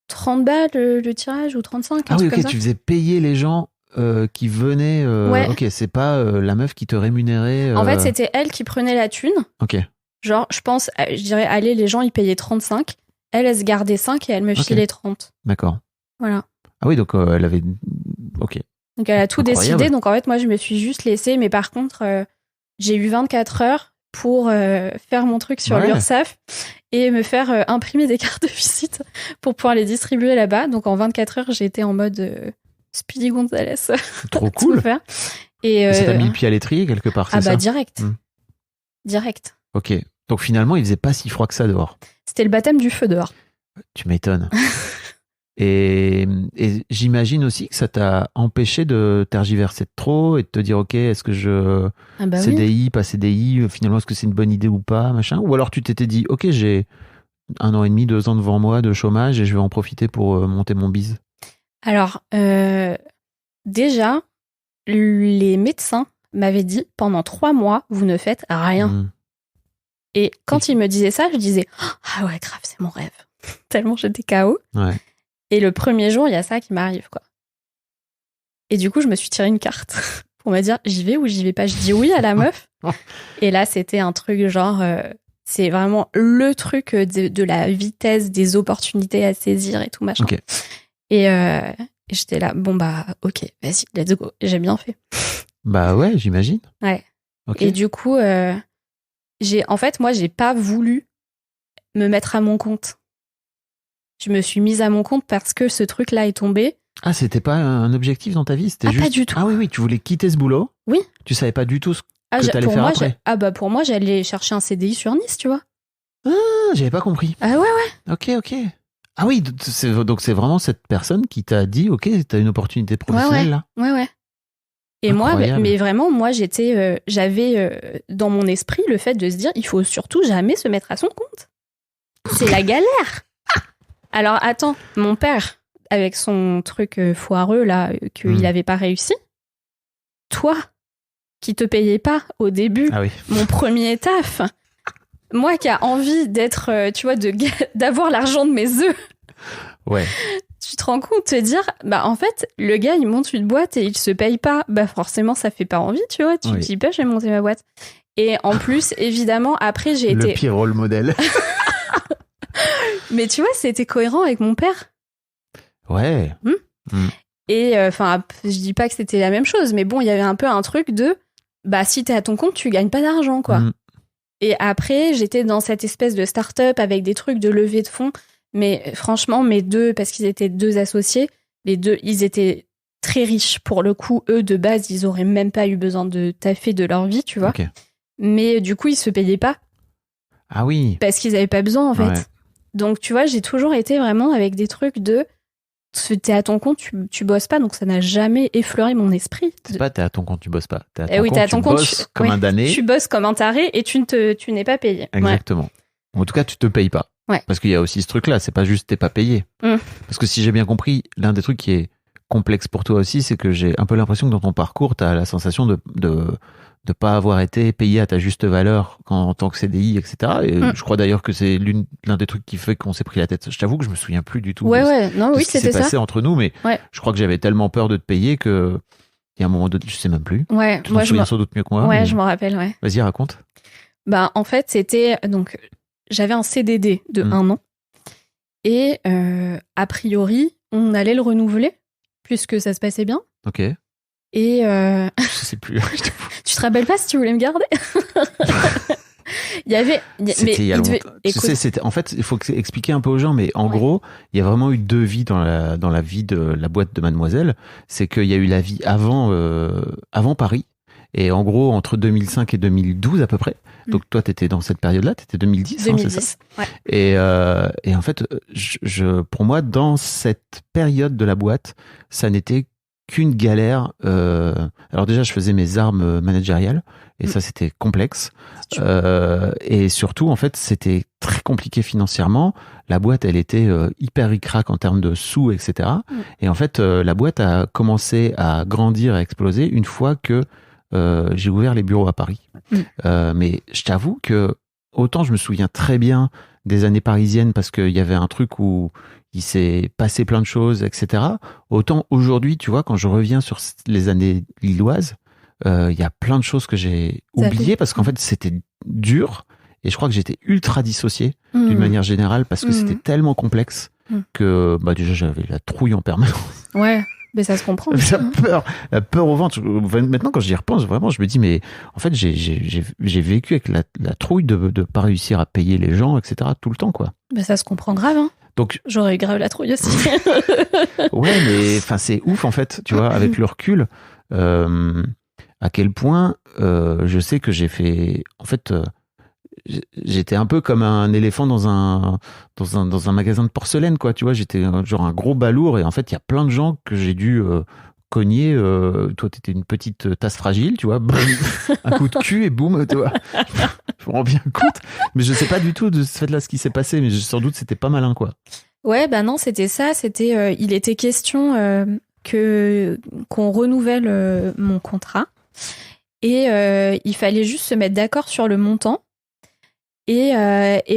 30 balles le tirage ou 35. Ah oui, ok, tu faisais payer les gens qui venaient... Ouais. Ok, c'est pas la meuf qui te rémunérait... En fait, c'était elle qui prenait la thune. Ok. Genre, je dirais, allez, les gens, ils payaient 35. Elle se gardait 5 et elle me filait 30. D'accord. Voilà. Ah oui, donc elle avait... Ok. Donc elle a tout décidé. Donc en fait, moi, je me suis juste laissée. Mais par contre, j'ai eu 24 heures pour faire mon truc sur l'URSSAF et me faire imprimer des cartes de visite pour pouvoir les distribuer là-bas. Donc en 24 heures, j'ai été en mode Speedy Gonzales. Trop cool. Faire. Et ça t'a mis le pied à l'étrier quelque part, c'est ça? Direct. Direct. Ok. Donc finalement, il faisait pas si froid que ça dehors. C'était le baptême du feu dehors. Tu m'étonnes. et j'imagine aussi que ça t'a empêché de tergiverser trop et de te dire, ok, est-ce que je... CDI, pas CDI, finalement, est-ce que c'est une bonne idée ou pas, machin? Ou alors tu t'étais dit, ok, j'ai 1 an et demi, 2 ans devant moi de chômage et je vais en profiter pour monter mon bise. Alors, déjà, les médecins m'avaient dit, pendant 3 mois, vous ne faites rien. Et quand ils me disaient ça, je disais ah ouais, grave, c'est mon rêve. Tellement j'étais KO. Ouais. Et le premier jour, il y a ça qui m'arrive, quoi. Et du coup, je me suis tiré une carte pour me dire j'y vais ou j'y vais pas. Je dis oui à la meuf. Et là, c'était un truc genre c'est vraiment le truc de la vitesse, des opportunités à saisir et tout machin. Okay. Et j'étais là, bon bah ok, vas-y, let's go. J'ai bien fait. Bah ouais, j'imagine. Ouais. Okay. Et du coup, en fait, moi, j'ai pas voulu me mettre à mon compte. Je me suis mise à mon compte parce que ce truc-là est tombé. Ah, c'était pas un objectif dans ta vie? C'était juste... pas du tout. Ah oui, tu voulais quitter ce boulot? Oui. Tu savais pas du tout ce que t'allais faire après? Pour moi, j'allais chercher un CDI sur Nice, tu vois. Ah, j'avais pas compris. Ah ouais. Ok. Ah oui, donc c'est vraiment cette personne qui t'a dit, ok, t'as une opportunité professionnelle là? Ouais. Et incroyable. moi, mais vraiment, moi, j'avais dans mon esprit le fait de se dire, il faut surtout jamais se mettre à son compte. C'est la galère. Alors, attends, mon père, avec son truc foireux, là, qu'il avait pas réussi, toi, qui te payais pas au début, mon premier taf, moi qui a envie d'être, tu vois, d'avoir l'argent de mes œufs, Ouais. Tu te rends compte de te dire, bah en fait, le gars, il monte une boîte et il se paye pas. Bah forcément, ça fait pas envie, tu vois. Tu te dis pas, je vais monter ma boîte. Et en plus, évidemment, après, j'ai été... Le pire rôle modèle. Mais tu vois, c'était cohérent avec mon père. Ouais. Et enfin, je dis pas que c'était la même chose, mais bon, il y avait un peu un truc de, bah si t'es à ton compte, tu gagnes pas d'argent, quoi. Et après, j'étais dans cette espèce de start-up avec des trucs de levée de fonds. Mais franchement, mes deux, parce qu'ils étaient deux associés, les deux, ils étaient très riches. Pour le coup, eux, de base, ils auraient même pas eu besoin de taffer de leur vie, tu vois. Okay. Mais du coup, ils se payaient pas. Ah oui. Parce qu'ils avaient pas besoin, en fait. Ouais. Donc, tu vois, j'ai toujours été vraiment avec des trucs de... T'es à ton compte, tu bosses pas, donc ça n'a jamais effleuré mon esprit. C'est pas t'es à ton compte, tu bosses pas. T'es à ton oui, compte, t'es à ton tu compte, bosses comme un damné. Tu bosses comme un taré et tu n'es pas payé. Exactement. Ouais. En tout cas, tu te payes pas. Ouais. Parce qu'il y a aussi ce truc-là, c'est pas juste t'es pas payé. Parce que si j'ai bien compris, l'un des trucs qui est complexe pour toi aussi, c'est que j'ai un peu l'impression que dans ton parcours, t'as la sensation de pas avoir été payé à ta juste valeur en tant que CDI, etc. Et je crois d'ailleurs que c'est l'un des trucs qui fait qu'on s'est pris la tête. Je t'avoue que je me souviens plus du tout non, de oui, ce qui c'était s'est passé entre nous, mais je crois que j'avais tellement peur de te payer que il y a un moment donné, je sais même plus. Ouais, tu t'en souviens sans doute mieux que moi. Ouais, mais... je m'en rappelle, ouais. Vas-y, raconte. Bah, en fait, c'était... Donc, j'avais un CDD de 1 an. Et a priori, on allait le renouveler, puisque ça se passait bien. Ok. Et je sais plus. Tu te rappelles pas si tu voulais me garder? Il y avait. C'était il y a longtemps. Tu sais, c'était. En fait, il faut expliquer un peu aux gens, mais en gros, il y a vraiment eu 2 vies dans la vie de la boîte de Mademoiselle. C'est qu'il y a eu la vie avant Paris, et en gros entre 2005 et 2012 à peu près. Donc toi, t'étais dans cette période-là, t'étais 2010, 2010, hein, c'est ça? Ouais. Et en fait, pour moi, dans cette période de la boîte, ça n'était qu'une galère. Alors déjà, je faisais mes armes managériales et ça, c'était complexe. Et surtout, en fait, c'était très compliqué financièrement. La boîte, elle était hyper ric-rac en termes de sous, etc. Et en fait, la boîte a commencé à grandir, à exploser une fois que j'ai ouvert les bureaux à Paris. Mais je t'avoue que autant je me souviens très bien des années parisiennes parce qu'il y avait un truc où il s'est passé plein de choses, etc. Autant aujourd'hui, tu vois, quand je reviens sur les années lilloises, il y a plein de choses que j'ai oubliées parce qu'en fait, c'était dur et je crois que j'étais ultra dissocié d'une manière générale parce que c'était tellement complexe que bah, déjà j'avais la trouille en permanence. Ouais. Mais ça se comprend. La peur au ventre. Maintenant, quand j'y repense, vraiment, je me dis, mais en fait, j'ai vécu avec la trouille de pas réussir à payer les gens, etc. tout le temps, quoi. Mais ça se comprend grave, hein. Donc, j'aurais eu grave la trouille aussi. Ouais, mais enfin, c'est ouf, en fait, tu vois, avec le recul, à quel point je sais que j'ai fait, en fait, j'étais un peu comme un éléphant dans un magasin de porcelaine, quoi. Tu vois, j'étais genre un gros balourd et en fait, il y a plein de gens que j'ai dû cogner. Toi, t'étais une petite tasse fragile, tu vois. Un coup de cul et boum, tu vois. Je me rends bien compte. Mais je sais pas du tout de ce fait-là ce qui s'est passé, mais sans doute c'était pas malin, quoi. Ouais, bah non, c'était ça. C'était, il était question qu'on renouvelle mon contrat et il fallait juste se mettre d'accord sur le montant. Et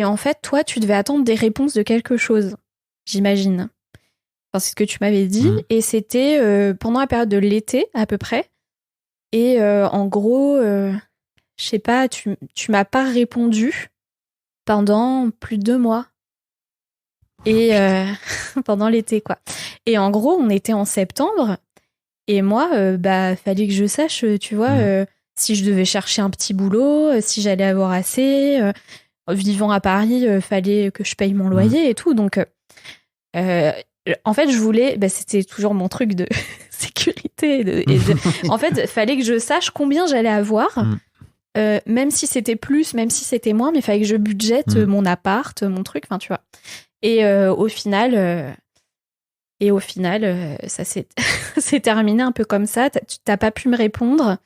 en fait, toi, tu devais attendre des réponses de quelque chose, j'imagine. Enfin, c'est ce que tu m'avais dit. Et c'était pendant la période de l'été, à peu près. Et en gros, je sais pas, tu m'as pas répondu pendant plus de 2 mois. Et pendant l'été, quoi. Et en gros, on était en septembre. Et moi, bah, fallait que je sache, tu vois, si je devais chercher un petit boulot, si j'allais avoir assez. Vivant à Paris, fallait que je paye mon loyer et tout. Donc, en fait, je voulais... Bah, c'était toujours mon truc de sécurité. En fait, fallait que je sache combien j'allais avoir. Même si c'était plus, même si c'était moins, mais il fallait que je budgète mon appart, mon truc, enfin, tu vois. Et au final, ça s'est terminé un peu comme ça. T'as pas pu me répondre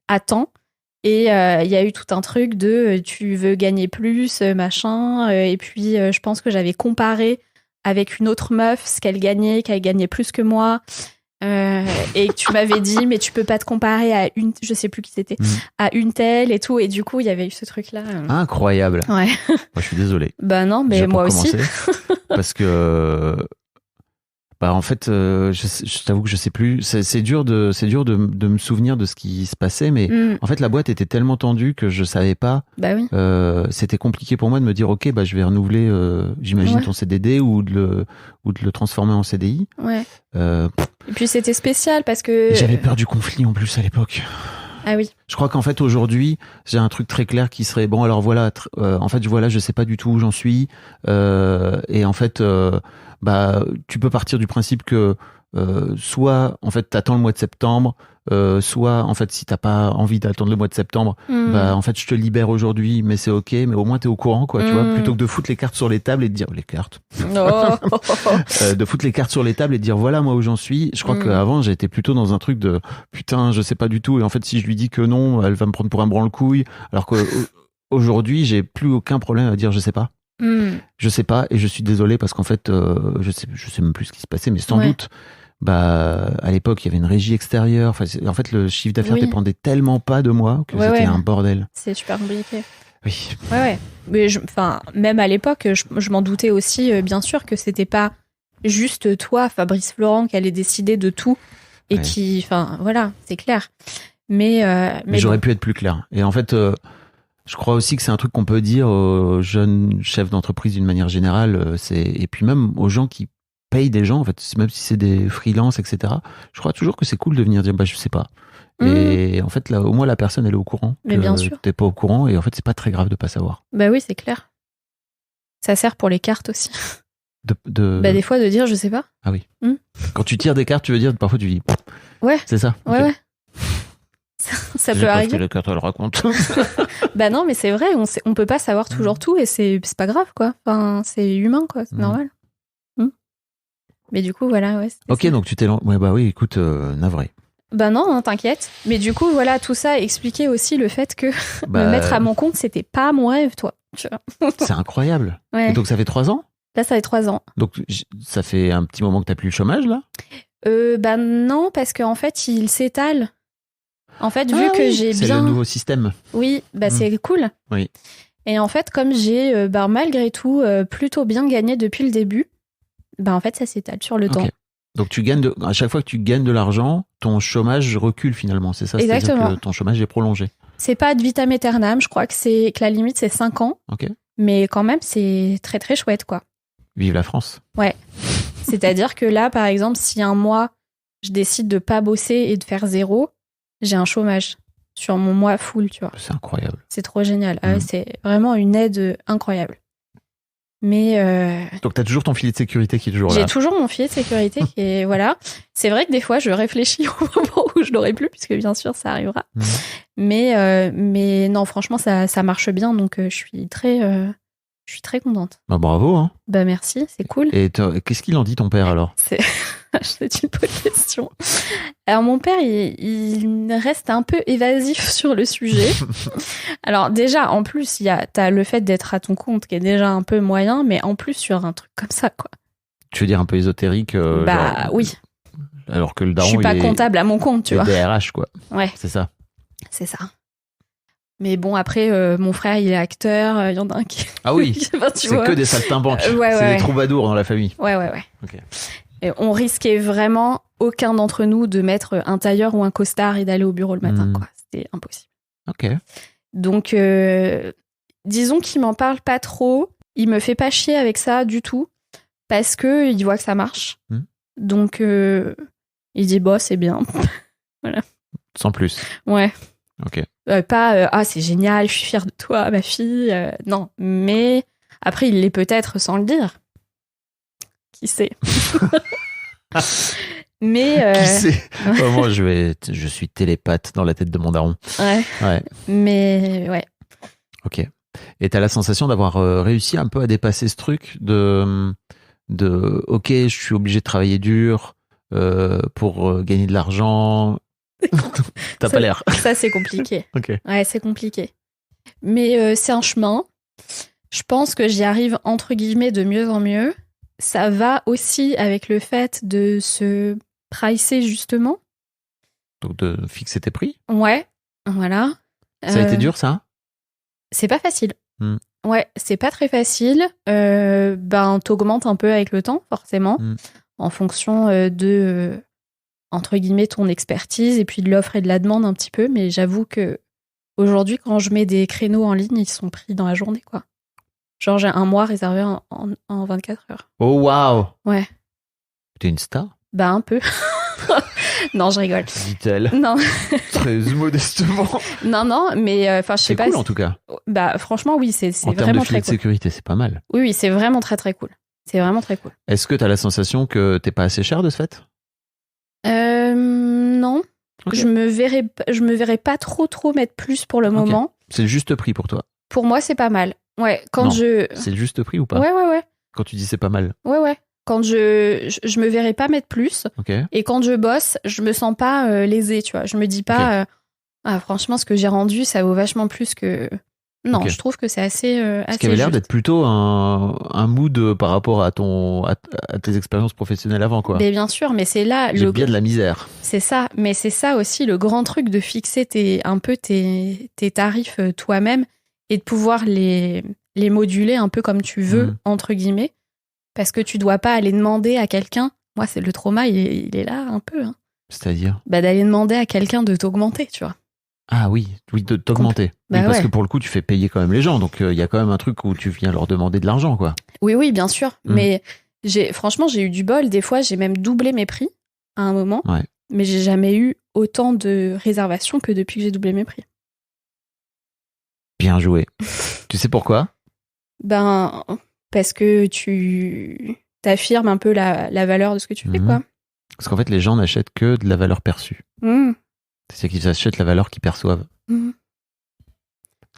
à temps. Et il y a eu tout un truc de tu veux gagner plus, machin. Et puis, je pense que j'avais comparé avec une autre meuf ce qu'elle gagnait plus que moi. Et tu m'avais dit, mais tu peux pas te comparer à une, je sais plus qui c'était, à une telle et tout. Et du coup, il y avait eu ce truc-là. Incroyable. Ouais. Moi, je suis désolé. Bah non, mais moi aussi. Parce que Bah en fait, je t'avoue que je sais plus. C'est dur de me souvenir de ce qui se passait, mais en fait la boîte était tellement tendue que je savais pas. Bah oui. C'était compliqué pour moi de me dire ok, bah je vais renouveler, j'imagine ton CDD ou de le transformer en CDI. Ouais. Et puis c'était spécial parce que j'avais peur du conflit en plus à l'époque. Ah oui. Je crois qu'en fait aujourd'hui j'ai un truc très clair qui serait bon alors voilà en fait voilà je sais pas du tout où j'en suis et en fait bah tu peux partir du principe que soit en fait t'attends le mois de septembre soit en fait si t'as pas envie d'attendre le mois de septembre bah en fait je te libère aujourd'hui mais c'est ok mais au moins t'es au courant quoi tu vois plutôt que de foutre les cartes sur les tables et de dire les cartes de foutre les cartes sur les tables et de dire voilà moi où j'en suis. Je crois qu'avant j'étais plutôt dans un truc de putain je sais pas du tout et en fait si je lui dis que non elle va me prendre pour un branle-couille alors qu'aujourd'hui j'ai plus aucun problème à dire je sais pas. Je sais pas et je suis désolé parce qu'en fait je sais même plus ce qui se passait mais sans doute bah à l'époque il y avait une régie extérieure en fait le chiffre d'affaires dépendait tellement pas de moi que c'était un bordel. C'est super compliqué. Oui. Ouais. Mais même à l'époque je m'en doutais aussi bien sûr que c'était pas juste toi Fabrice Florent qui allait décider de tout et qui voilà c'est clair. Mais j'aurais pu être plus clair et en fait je crois aussi que c'est un truc qu'on peut dire aux jeunes chefs d'entreprise d'une manière générale, et puis même aux gens qui payent des gens, en fait, même si c'est des freelances, etc. Je crois toujours que c'est cool de venir dire, bah, je sais pas. Et en fait, là, au moins, la personne, elle est au courant. Mais bien sûr. T'es pas au courant, et en fait, c'est pas très grave de pas savoir. Bah oui, c'est clair. Ça sert pour les cartes aussi. Bah, des fois, de dire, je sais pas. Ah oui. Quand tu tires des cartes, tu veux dire, parfois, tu dis, ouais. C'est ça. Ouais, ouais. Ça peut arriver. Que les cartes, elles racontent. Bah non, mais c'est vrai, on peut pas savoir toujours tout et c'est pas grave, quoi. Enfin, c'est humain, quoi, c'est normal. Mais du coup, voilà, ouais. Ok, donc tu t'es... Ouais, bah oui, écoute, navré. Bah non, t'inquiète. Mais du coup, voilà, tout ça expliquait aussi le fait que me mettre à mon compte, c'était pas mon rêve, toi. C'est incroyable. Ouais. Et donc, ça fait 3 ans ? Là, ça fait 3 ans. Donc, ça fait un petit moment que t'as plus le chômage, là ? Bah non, parce qu'en fait, il s'étale. En fait, vu que j'ai bien... C'est le nouveau système. Oui, bah c'est cool. Oui. Et en fait, comme j'ai malgré tout plutôt bien gagné depuis le début, bah en fait, ça s'étale sur le temps. Donc à chaque fois que tu gagnes de l'argent, ton chômage recule finalement, c'est ça ? Exactement. C'est-à-dire que ton chômage est prolongé. C'est pas ad vitam aeternam, je crois que la limite c'est 5 ans. Ok. Mais quand même, c'est très très chouette, quoi. Vive la France. Ouais. C'est-à-dire que là, par exemple, si un mois, je décide de pas bosser et de faire 0, j'ai un chômage sur mon mois full, tu vois. C'est incroyable. C'est trop génial. C'est vraiment une aide incroyable. Mais donc t'as toujours ton filet de sécurité qui est toujours là. J'ai toujours mon filet de sécurité qui est voilà. C'est vrai que des fois je réfléchis au moment où je l'aurai plus, puisque bien sûr ça arrivera. Mais non, franchement ça marche bien, donc je suis très contente. Bah bravo hein. Bah merci, c'est cool. Et qu'est-ce qu'il en dit ton père alors ? C'est une bonne question. Alors mon père, il reste un peu évasif sur le sujet. Alors déjà, en plus, t'as le fait d'être à ton compte qui est déjà un peu moyen, mais en plus sur un truc comme ça, quoi. Tu veux dire un peu ésotérique Bah genre, oui. Alors que le daron, je suis pas comptable à mon compte, tu vois. DRH, quoi. Ouais. C'est ça. C'est ça. Mais bon, après, mon frère, il est acteur, il y en a un qui... Ah oui, c'est que des saltimbanques. C'est des troubadours dans la famille. Ouais. Ok. Et on risquait vraiment aucun d'entre nous de mettre un tailleur ou un costard et d'aller au bureau le matin, quoi. C'était impossible. Ok. Donc, disons qu'il m'en parle pas trop. Il me fait pas chier avec ça du tout parce que il voit que ça marche. Donc, il dit bah c'est bien. Voilà. Sans plus. Ouais. Ok. Pas c'est génial, je suis fière de toi, ma fille. Non, mais après il l'est peut-être sans le dire. Qui sait. Mais qui sait. Moi je suis télépathe dans la tête de mon daron. Ouais. Mais ouais. Ok. Et t'as la sensation d'avoir réussi un peu à dépasser ce truc de ok, je suis obligé de travailler dur pour gagner de l'argent. T'as pas l'air. Ça c'est compliqué. Ok. Ouais, c'est compliqué. Mais c'est un chemin. Je pense que j'y arrive entre guillemets de mieux en mieux. Ça va aussi avec le fait de se pricer justement. Donc de fixer tes prix. Ouais, voilà. Ça a été dur ça ? C'est pas facile. Ouais, c'est pas très facile. T'augmentes un peu avec le temps, forcément. en fonction entre guillemets, ton expertise et puis de l'offre et de la demande un petit peu. Mais j'avoue que aujourd'hui, quand je mets des créneaux en ligne, ils sont pris dans la journée, quoi. Genre, j'ai un mois réservé en 24 heures. Oh, waouh! Ouais. T'es une star? Bah, un peu. Non, je rigole. Dit-elle. Non. Très modestement. Non, mais je sais C'est pas. cool, en tout cas. Bah, franchement, oui, c'est En termes de vraiment filet très de cool. sécurité, c'est pas mal. Oui, c'est vraiment très, très cool. C'est vraiment très cool. Est-ce que t'as la sensation que t'es pas assez cher de ce fait? Non. Ok. Je me verrais pas trop mettre plus pour le Ok. moment. C'est le juste prix pour toi? Pour moi, c'est pas mal. Ouais, quand Non. je... C'est le juste prix ou pas? Ouais. Quand tu dis c'est pas mal. Ouais. Quand je me verrais pas mettre plus. Ok. Et quand je bosse, je me sens pas lésée, tu vois. Je me dis pas, franchement, ce que j'ai rendu, ça vaut vachement plus que... Non, Ok. je trouve que c'est assez Ce qui avait l'air juste. d'être plutôt un mood par rapport à tes expériences professionnelles avant, quoi. Mais bien sûr, mais c'est là... J'ai bien de la misère. C'est ça, mais c'est ça aussi le grand truc de fixer tes tarifs toi-même et de pouvoir les moduler un peu comme tu veux, entre guillemets, parce que tu dois pas aller demander à quelqu'un, moi c'est le trauma, il est là un peu, hein. C'est-à-dire? Bah, d'aller demander à quelqu'un de t'augmenter, tu vois. Ah oui, de t'augmenter. Bah oui, parce ouais. que pour le coup, tu fais payer quand même les gens, donc il y a quand même un truc où tu viens leur demander de l'argent, quoi. Oui, bien sûr, mais franchement, j'ai eu du bol, des fois j'ai même doublé mes prix à un moment, Ouais. mais j'ai jamais eu autant de réservations que depuis que j'ai doublé mes prix. Bien joué. Tu sais pourquoi? Ben, parce que tu t'affirmes un peu la valeur de ce que tu fais, quoi. Parce qu'en fait, les gens n'achètent que de la valeur perçue. C'est-à-dire qu'ils achètent la valeur qu'ils perçoivent.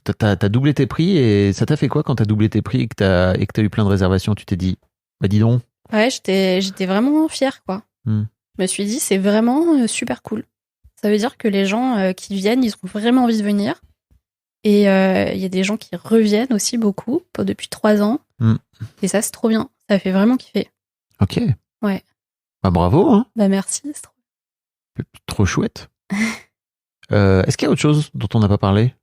T'as doublé tes prix et ça t'a fait quoi quand t'as doublé tes prix et que t'as eu plein de réservations? Tu t'es dit, bah dis donc. Ouais, j'étais vraiment fière, quoi. Je me suis dit, c'est vraiment super cool. Ça veut dire que les gens qui viennent, ils ont vraiment envie de venir. Et il y a des gens qui reviennent aussi beaucoup, depuis 3 ans. Et ça, c'est trop bien. Ça fait vraiment kiffer. Ok. Ouais. Bah bravo, hein. Bah merci, c'est Trop chouette. Est-ce qu'il y a autre chose dont on n'a pas parlé?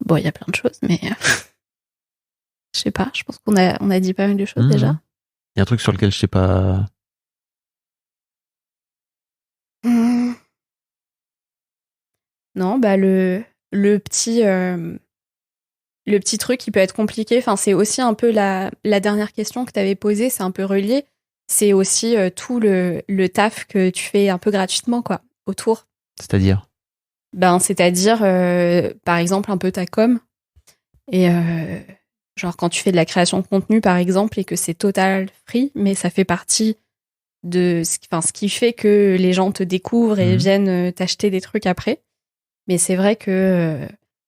Bon, il y a plein de choses, mais je sais pas, je pense qu'on a dit pas mal de choses déjà. Il y a un truc sur lequel je sais pas... Non, bah le petit truc qui peut être compliqué, enfin, c'est aussi un peu la dernière question que tu avais posée, c'est un peu relié. C'est aussi tout le taf que tu fais un peu gratuitement, quoi, autour. C'est-à-dire? Ben, c'est-à-dire, par exemple, un peu ta com. Et genre, quand tu fais de la création de contenu, par exemple, et que c'est total free, mais ça fait partie de ce qui fait que les gens te découvrent et viennent t'acheter des trucs après. Mais c'est vrai que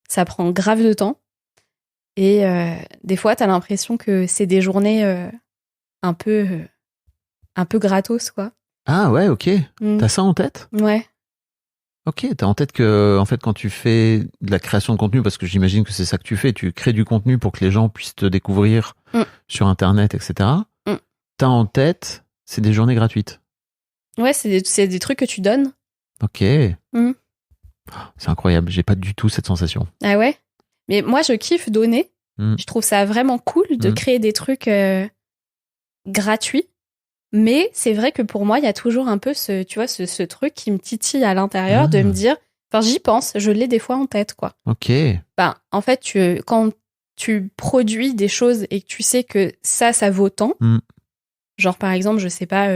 ça prend grave de temps. Et des fois, t'as l'impression que c'est des journées un peu gratos, quoi. Ah ouais, ok. T'as ça en tête? Ouais. Ok, t'as en tête que, en fait, quand tu fais de la création de contenu, parce que j'imagine que c'est ça que tu fais, tu crées du contenu pour que les gens puissent te découvrir sur Internet, etc. T'as en tête, c'est des journées gratuites. Ouais, c'est des trucs que tu donnes. Ok. C'est incroyable, j'ai pas du tout cette sensation. Ah ouais? Mais moi, je kiffe donner. Je trouve ça vraiment cool de créer des trucs gratuits. Mais c'est vrai que pour moi, il y a toujours un peu ce truc qui me titille à l'intérieur de me dire... Enfin, j'y pense, je l'ai des fois en tête, quoi. Ok. Ben, en fait, quand tu produis des choses et que tu sais que ça vaut tant, genre par exemple, je sais pas,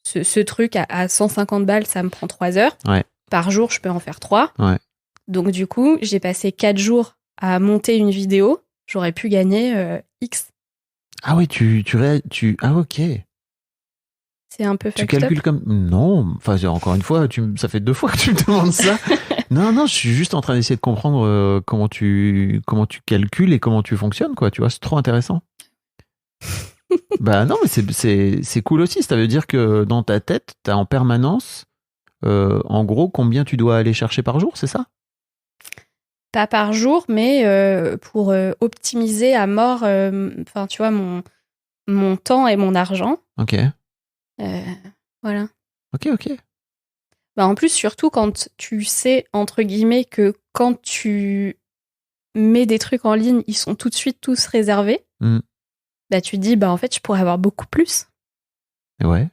ce truc à 150 balles, ça me prend 3 heures. Ouais. Par jour, je peux en faire 3. Ouais. Donc du coup, j'ai passé 4 jours à monter une vidéo. J'aurais pu gagner X. Ah oui, ah ok. C'est un peu Tu fucked calcules up. comme... Non, enfin, encore une fois, ça fait 2 fois que tu me demandes ça. Non, je suis juste en train d'essayer de comprendre comment tu calcules et comment tu fonctionnes, quoi. Tu vois, c'est trop intéressant. Bah non, mais c'est cool aussi. Ça veut dire que dans ta tête, t'as en permanence, en gros, combien tu dois aller chercher par jour, c'est ça? Pas par jour, mais pour optimiser à mort, enfin, tu vois, mon temps et mon argent. Ok. Voilà. Ok. Bah, en plus, surtout quand tu sais, entre guillemets, que quand tu mets des trucs en ligne, ils sont tout de suite tous réservés. bah tu te dis, bah en fait, je pourrais avoir beaucoup plus. Et ouais.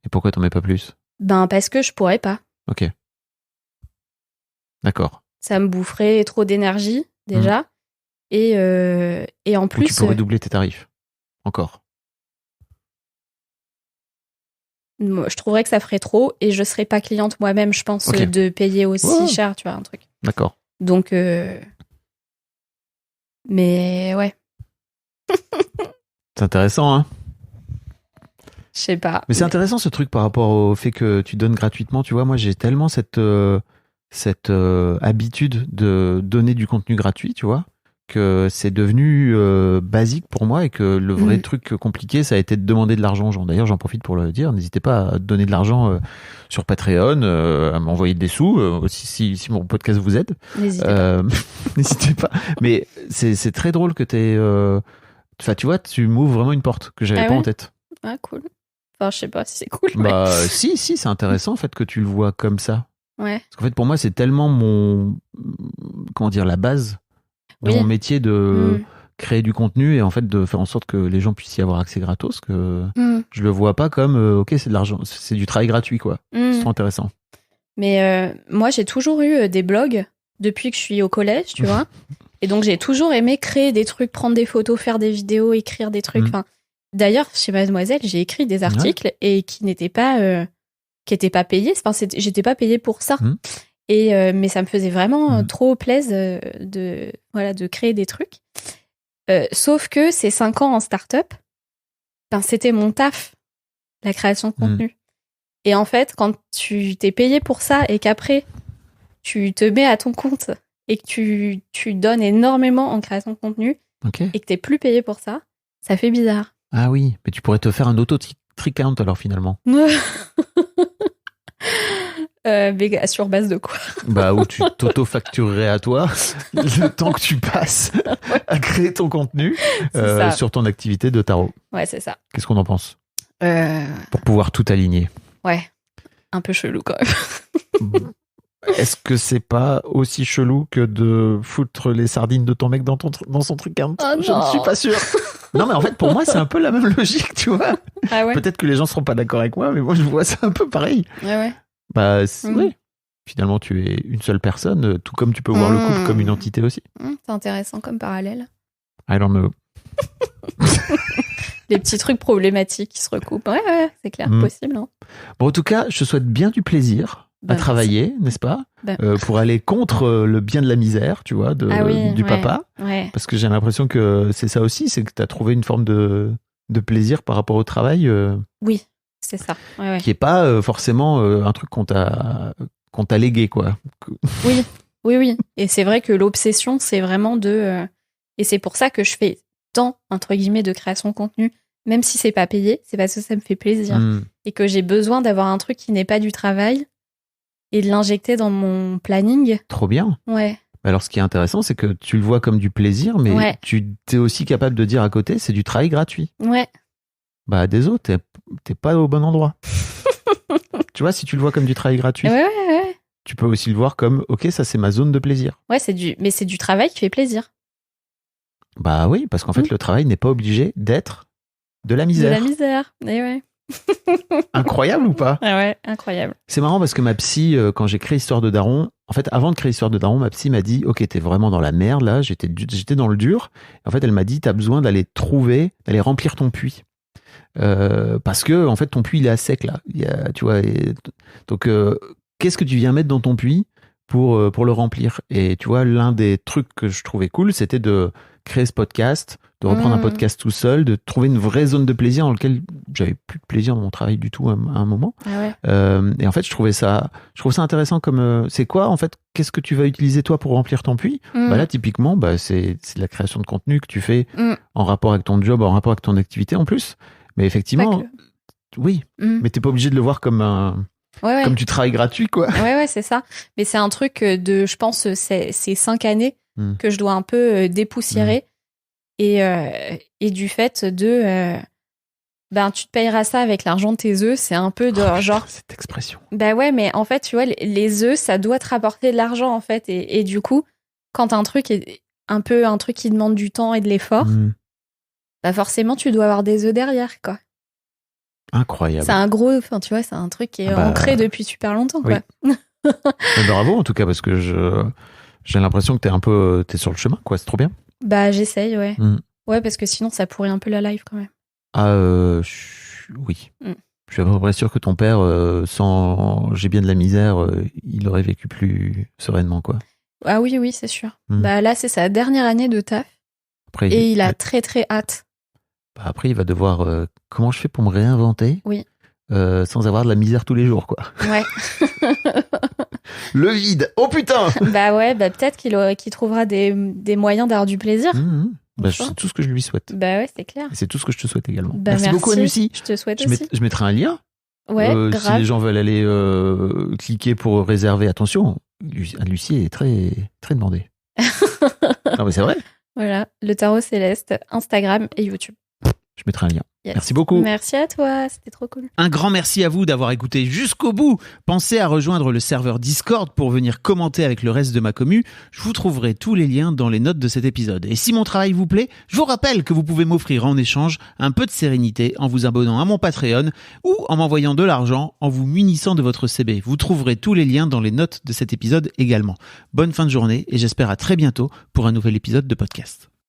Et pourquoi t'en mets pas plus? Ben parce que je pourrais pas. Ok. D'accord. Ça me boufferait trop d'énergie, déjà. Et en Ou plus... tu pourrais doubler tes tarifs. Encore. moi, je trouverais que ça ferait trop et je serais pas cliente moi-même, je pense, Ok. de payer aussi Ouais. cher, tu vois, un truc. D'accord. Donc, mais ouais, C'est intéressant, hein. je sais pas. Mais c'est intéressant ce truc par rapport au fait que tu donnes gratuitement. Tu vois, moi j'ai tellement cette habitude de donner du contenu gratuit, tu vois, que c'est devenu basique pour moi et que le vrai truc compliqué, ça a été de demander de l'argent aux gens. D'ailleurs, j'en profite pour le dire. N'hésitez pas à donner de l'argent sur Patreon, à m'envoyer des sous si mon podcast vous aide. N'hésitez pas. N'hésitez pas. Mais c'est très drôle que t'aies. Enfin, tu vois, tu m'ouvres vraiment une porte que j'avais Ah pas ouais en tête. Ah, cool. Enfin, je sais pas si c'est cool. mais- Bah, si, c'est intéressant en fait que tu le vois comme ça. Ouais. Parce qu'en fait, pour moi, c'est tellement comment dire, la base de Oui. mon métier de Mm. créer du contenu et en fait de faire en sorte que les gens puissent y avoir accès gratos, que Mm. je le vois pas comme, ok, c'est de l'argent, c'est du travail gratuit, quoi. Mm. C'est trop intéressant. Mais moi, j'ai toujours eu des blogs depuis que je suis au collège, tu vois. Et donc, j'ai toujours aimé créer des trucs, prendre des photos, faire des vidéos, écrire des trucs. Mm. Enfin, d'ailleurs, chez Mademoiselle, j'ai écrit des articles et qui n'étaient pas payés. Enfin, j'étais pas payée pour ça. Mm. Et mais ça me faisait vraiment Mm. trop plaisir de créer des trucs. Sauf que ces 5 ans en start-up, ben, c'était mon taf, la création de contenu. Et en fait, quand tu t'es payé pour ça et qu'après, tu te mets à ton compte et que tu donnes énormément en création de contenu Ok. et que t'es plus payé pour ça, ça fait bizarre. Ah oui, mais tu pourrais te faire un auto-tricount alors finalement. Mais sur base de quoi? Bah, où tu t'auto-facturerais à toi le temps que tu passes à créer ton contenu C'est ça. sur ton activité de tarot. Ouais, c'est ça. Qu'est-ce qu'on en pense? Euh, Pour pouvoir tout aligner. ouais, un peu chelou quand même. Est-ce que c'est pas aussi chelou que de foutre les sardines de ton mec dans son tricount? Oh Je ne non. suis pas sûr. Non, mais en fait, pour moi, c'est un peu la même logique, tu vois. Ah ouais? Peut-être que les gens seront pas d'accord avec moi, mais moi, je vois ça un peu pareil. Ouais. Bah, Mhm. oui. Finalement, tu es une seule personne, tout comme tu peux voir le couple comme une entité aussi. C'est intéressant comme parallèle. I don't know. Les petits trucs problématiques qui se recoupent. Ouais, c'est clair, possible. Hein. Bon, en tout cas, je te souhaite bien du plaisir Bah, à travailler, n'est-ce pas? Bah. Pour aller contre le bien de la misère, tu vois, Ah oui, du ouais. papa. Ouais. Parce que j'ai l'impression que c'est ça aussi, c'est que tu as trouvé une forme de plaisir par rapport au travail Oui, c'est ça. Ouais. qui est pas forcément un truc qu'on t'a légué, quoi. Oui. Et c'est vrai que l'obsession, c'est vraiment et c'est pour ça que je fais tant, entre guillemets, de création de contenu, même si c'est pas payé, c'est parce que ça me fait plaisir. Et que j'ai besoin d'avoir un truc qui n'est pas du travail et de l'injecter dans mon planning. Trop bien. Ouais. Alors, ce qui est intéressant, c'est que tu le vois comme du plaisir, mais Ouais. tu es aussi capable de dire à côté, c'est du travail gratuit. Ouais. Bah, désolé, t'es pas au bon endroit. Tu vois, si tu le vois comme du travail gratuit, Ouais. tu peux aussi le voir comme, ok, ça c'est ma zone de plaisir. Ouais, mais c'est du travail qui fait plaisir. Bah oui, parce qu'en fait, le travail n'est pas obligé d'être de la De misère. la misère. Et ouais. Incroyable ou pas? Ah ouais, incroyable. C'est marrant parce que ma psy, quand j'ai créé Histoire de Daron, en fait, avant de créer Histoire de Daron, ma psy m'a dit, ok, t'es vraiment dans la merde là, j'étais dans le dur. En fait, elle m'a dit, t'as besoin d'aller remplir ton puits. Parce que, en fait, ton puits, il est à sec là. Tu vois, donc, qu'est-ce que tu viens mettre dans ton puits pour le remplir? Et tu vois, l'un des trucs que je trouvais cool, c'était de créer ce podcast, de reprendre un podcast tout seul, de trouver une vraie zone de plaisir dans laquelle j'avais plus de plaisir dans mon travail du tout à un moment. Ah ouais. Et en fait, je trouve ça intéressant comme c'est quoi en fait? Qu'est-ce que tu vas utiliser toi pour remplir ton puits? Bah là, typiquement, c'est de la création de contenu que tu fais en rapport avec ton job, en rapport avec ton activité en plus. Mais effectivement, oui, mais t'es pas obligé de le voir comme comme du travail gratuit, quoi. Ouais, c'est ça. Mais c'est un truc je pense, ces 5 années que je dois un peu dépoussiérer. Et du fait de tu te payeras ça avec l'argent de tes œufs, c'est un peu de genre cette expression. Bah ouais, mais en fait, tu vois, les œufs, ça doit te rapporter de l'argent en fait, et du coup, quand un truc est un peu un truc qui demande du temps et de l'effort, Bah forcément, tu dois avoir des œufs derrière, quoi. Incroyable. C'est un gros, enfin tu vois, c'est un truc qui est ancré depuis super longtemps, quoi. Mais bravo en tout cas, parce que j'ai l'impression que t'es sur le chemin, quoi. C'est trop bien. Bah j'essaye, ouais. Mm. Ouais, parce que sinon ça pourrit un peu la live quand même. Oui. Je suis à peu près sûr que ton père, sans j'ai bien de la misère, il aurait vécu plus sereinement, quoi. Ah oui, c'est sûr. Bah là, c'est sa dernière année de taf. Après, et il a très très hâte. Bah après, il va devoir... comment je fais pour me réinventer sans avoir de la misère tous les jours, quoi. Ouais. Le vide. Oh putain. Bah ouais, peut-être qu'il trouvera des moyens d'avoir du plaisir. C'est tout ce que je lui souhaite. Bah ouais, c'est clair. Et c'est tout ce que je te souhaite également. Bah merci beaucoup, Anne-Lucie. Je te souhaite aussi. Je mettrai un lien. Ouais, grave. Si les gens veulent aller cliquer pour réserver, attention, Anne-Lucie est très, très demandée. Non mais c'est vrai. Voilà, le tarot céleste, Instagram et YouTube. Je mettrai un lien. Yes. Merci beaucoup. Merci à toi, c'était trop cool. Un grand merci à vous d'avoir écouté jusqu'au bout. Pensez à rejoindre le serveur Discord pour venir commenter avec le reste de ma commu. Je vous trouverai tous les liens dans les notes de cet épisode. Et si mon travail vous plaît, je vous rappelle que vous pouvez m'offrir en échange un peu de sérénité en vous abonnant à mon Patreon ou en m'envoyant de l'argent en vous munissant de votre CB. Vous trouverez tous les liens dans les notes de cet épisode également. Bonne fin de journée et j'espère à très bientôt pour un nouvel épisode de podcast.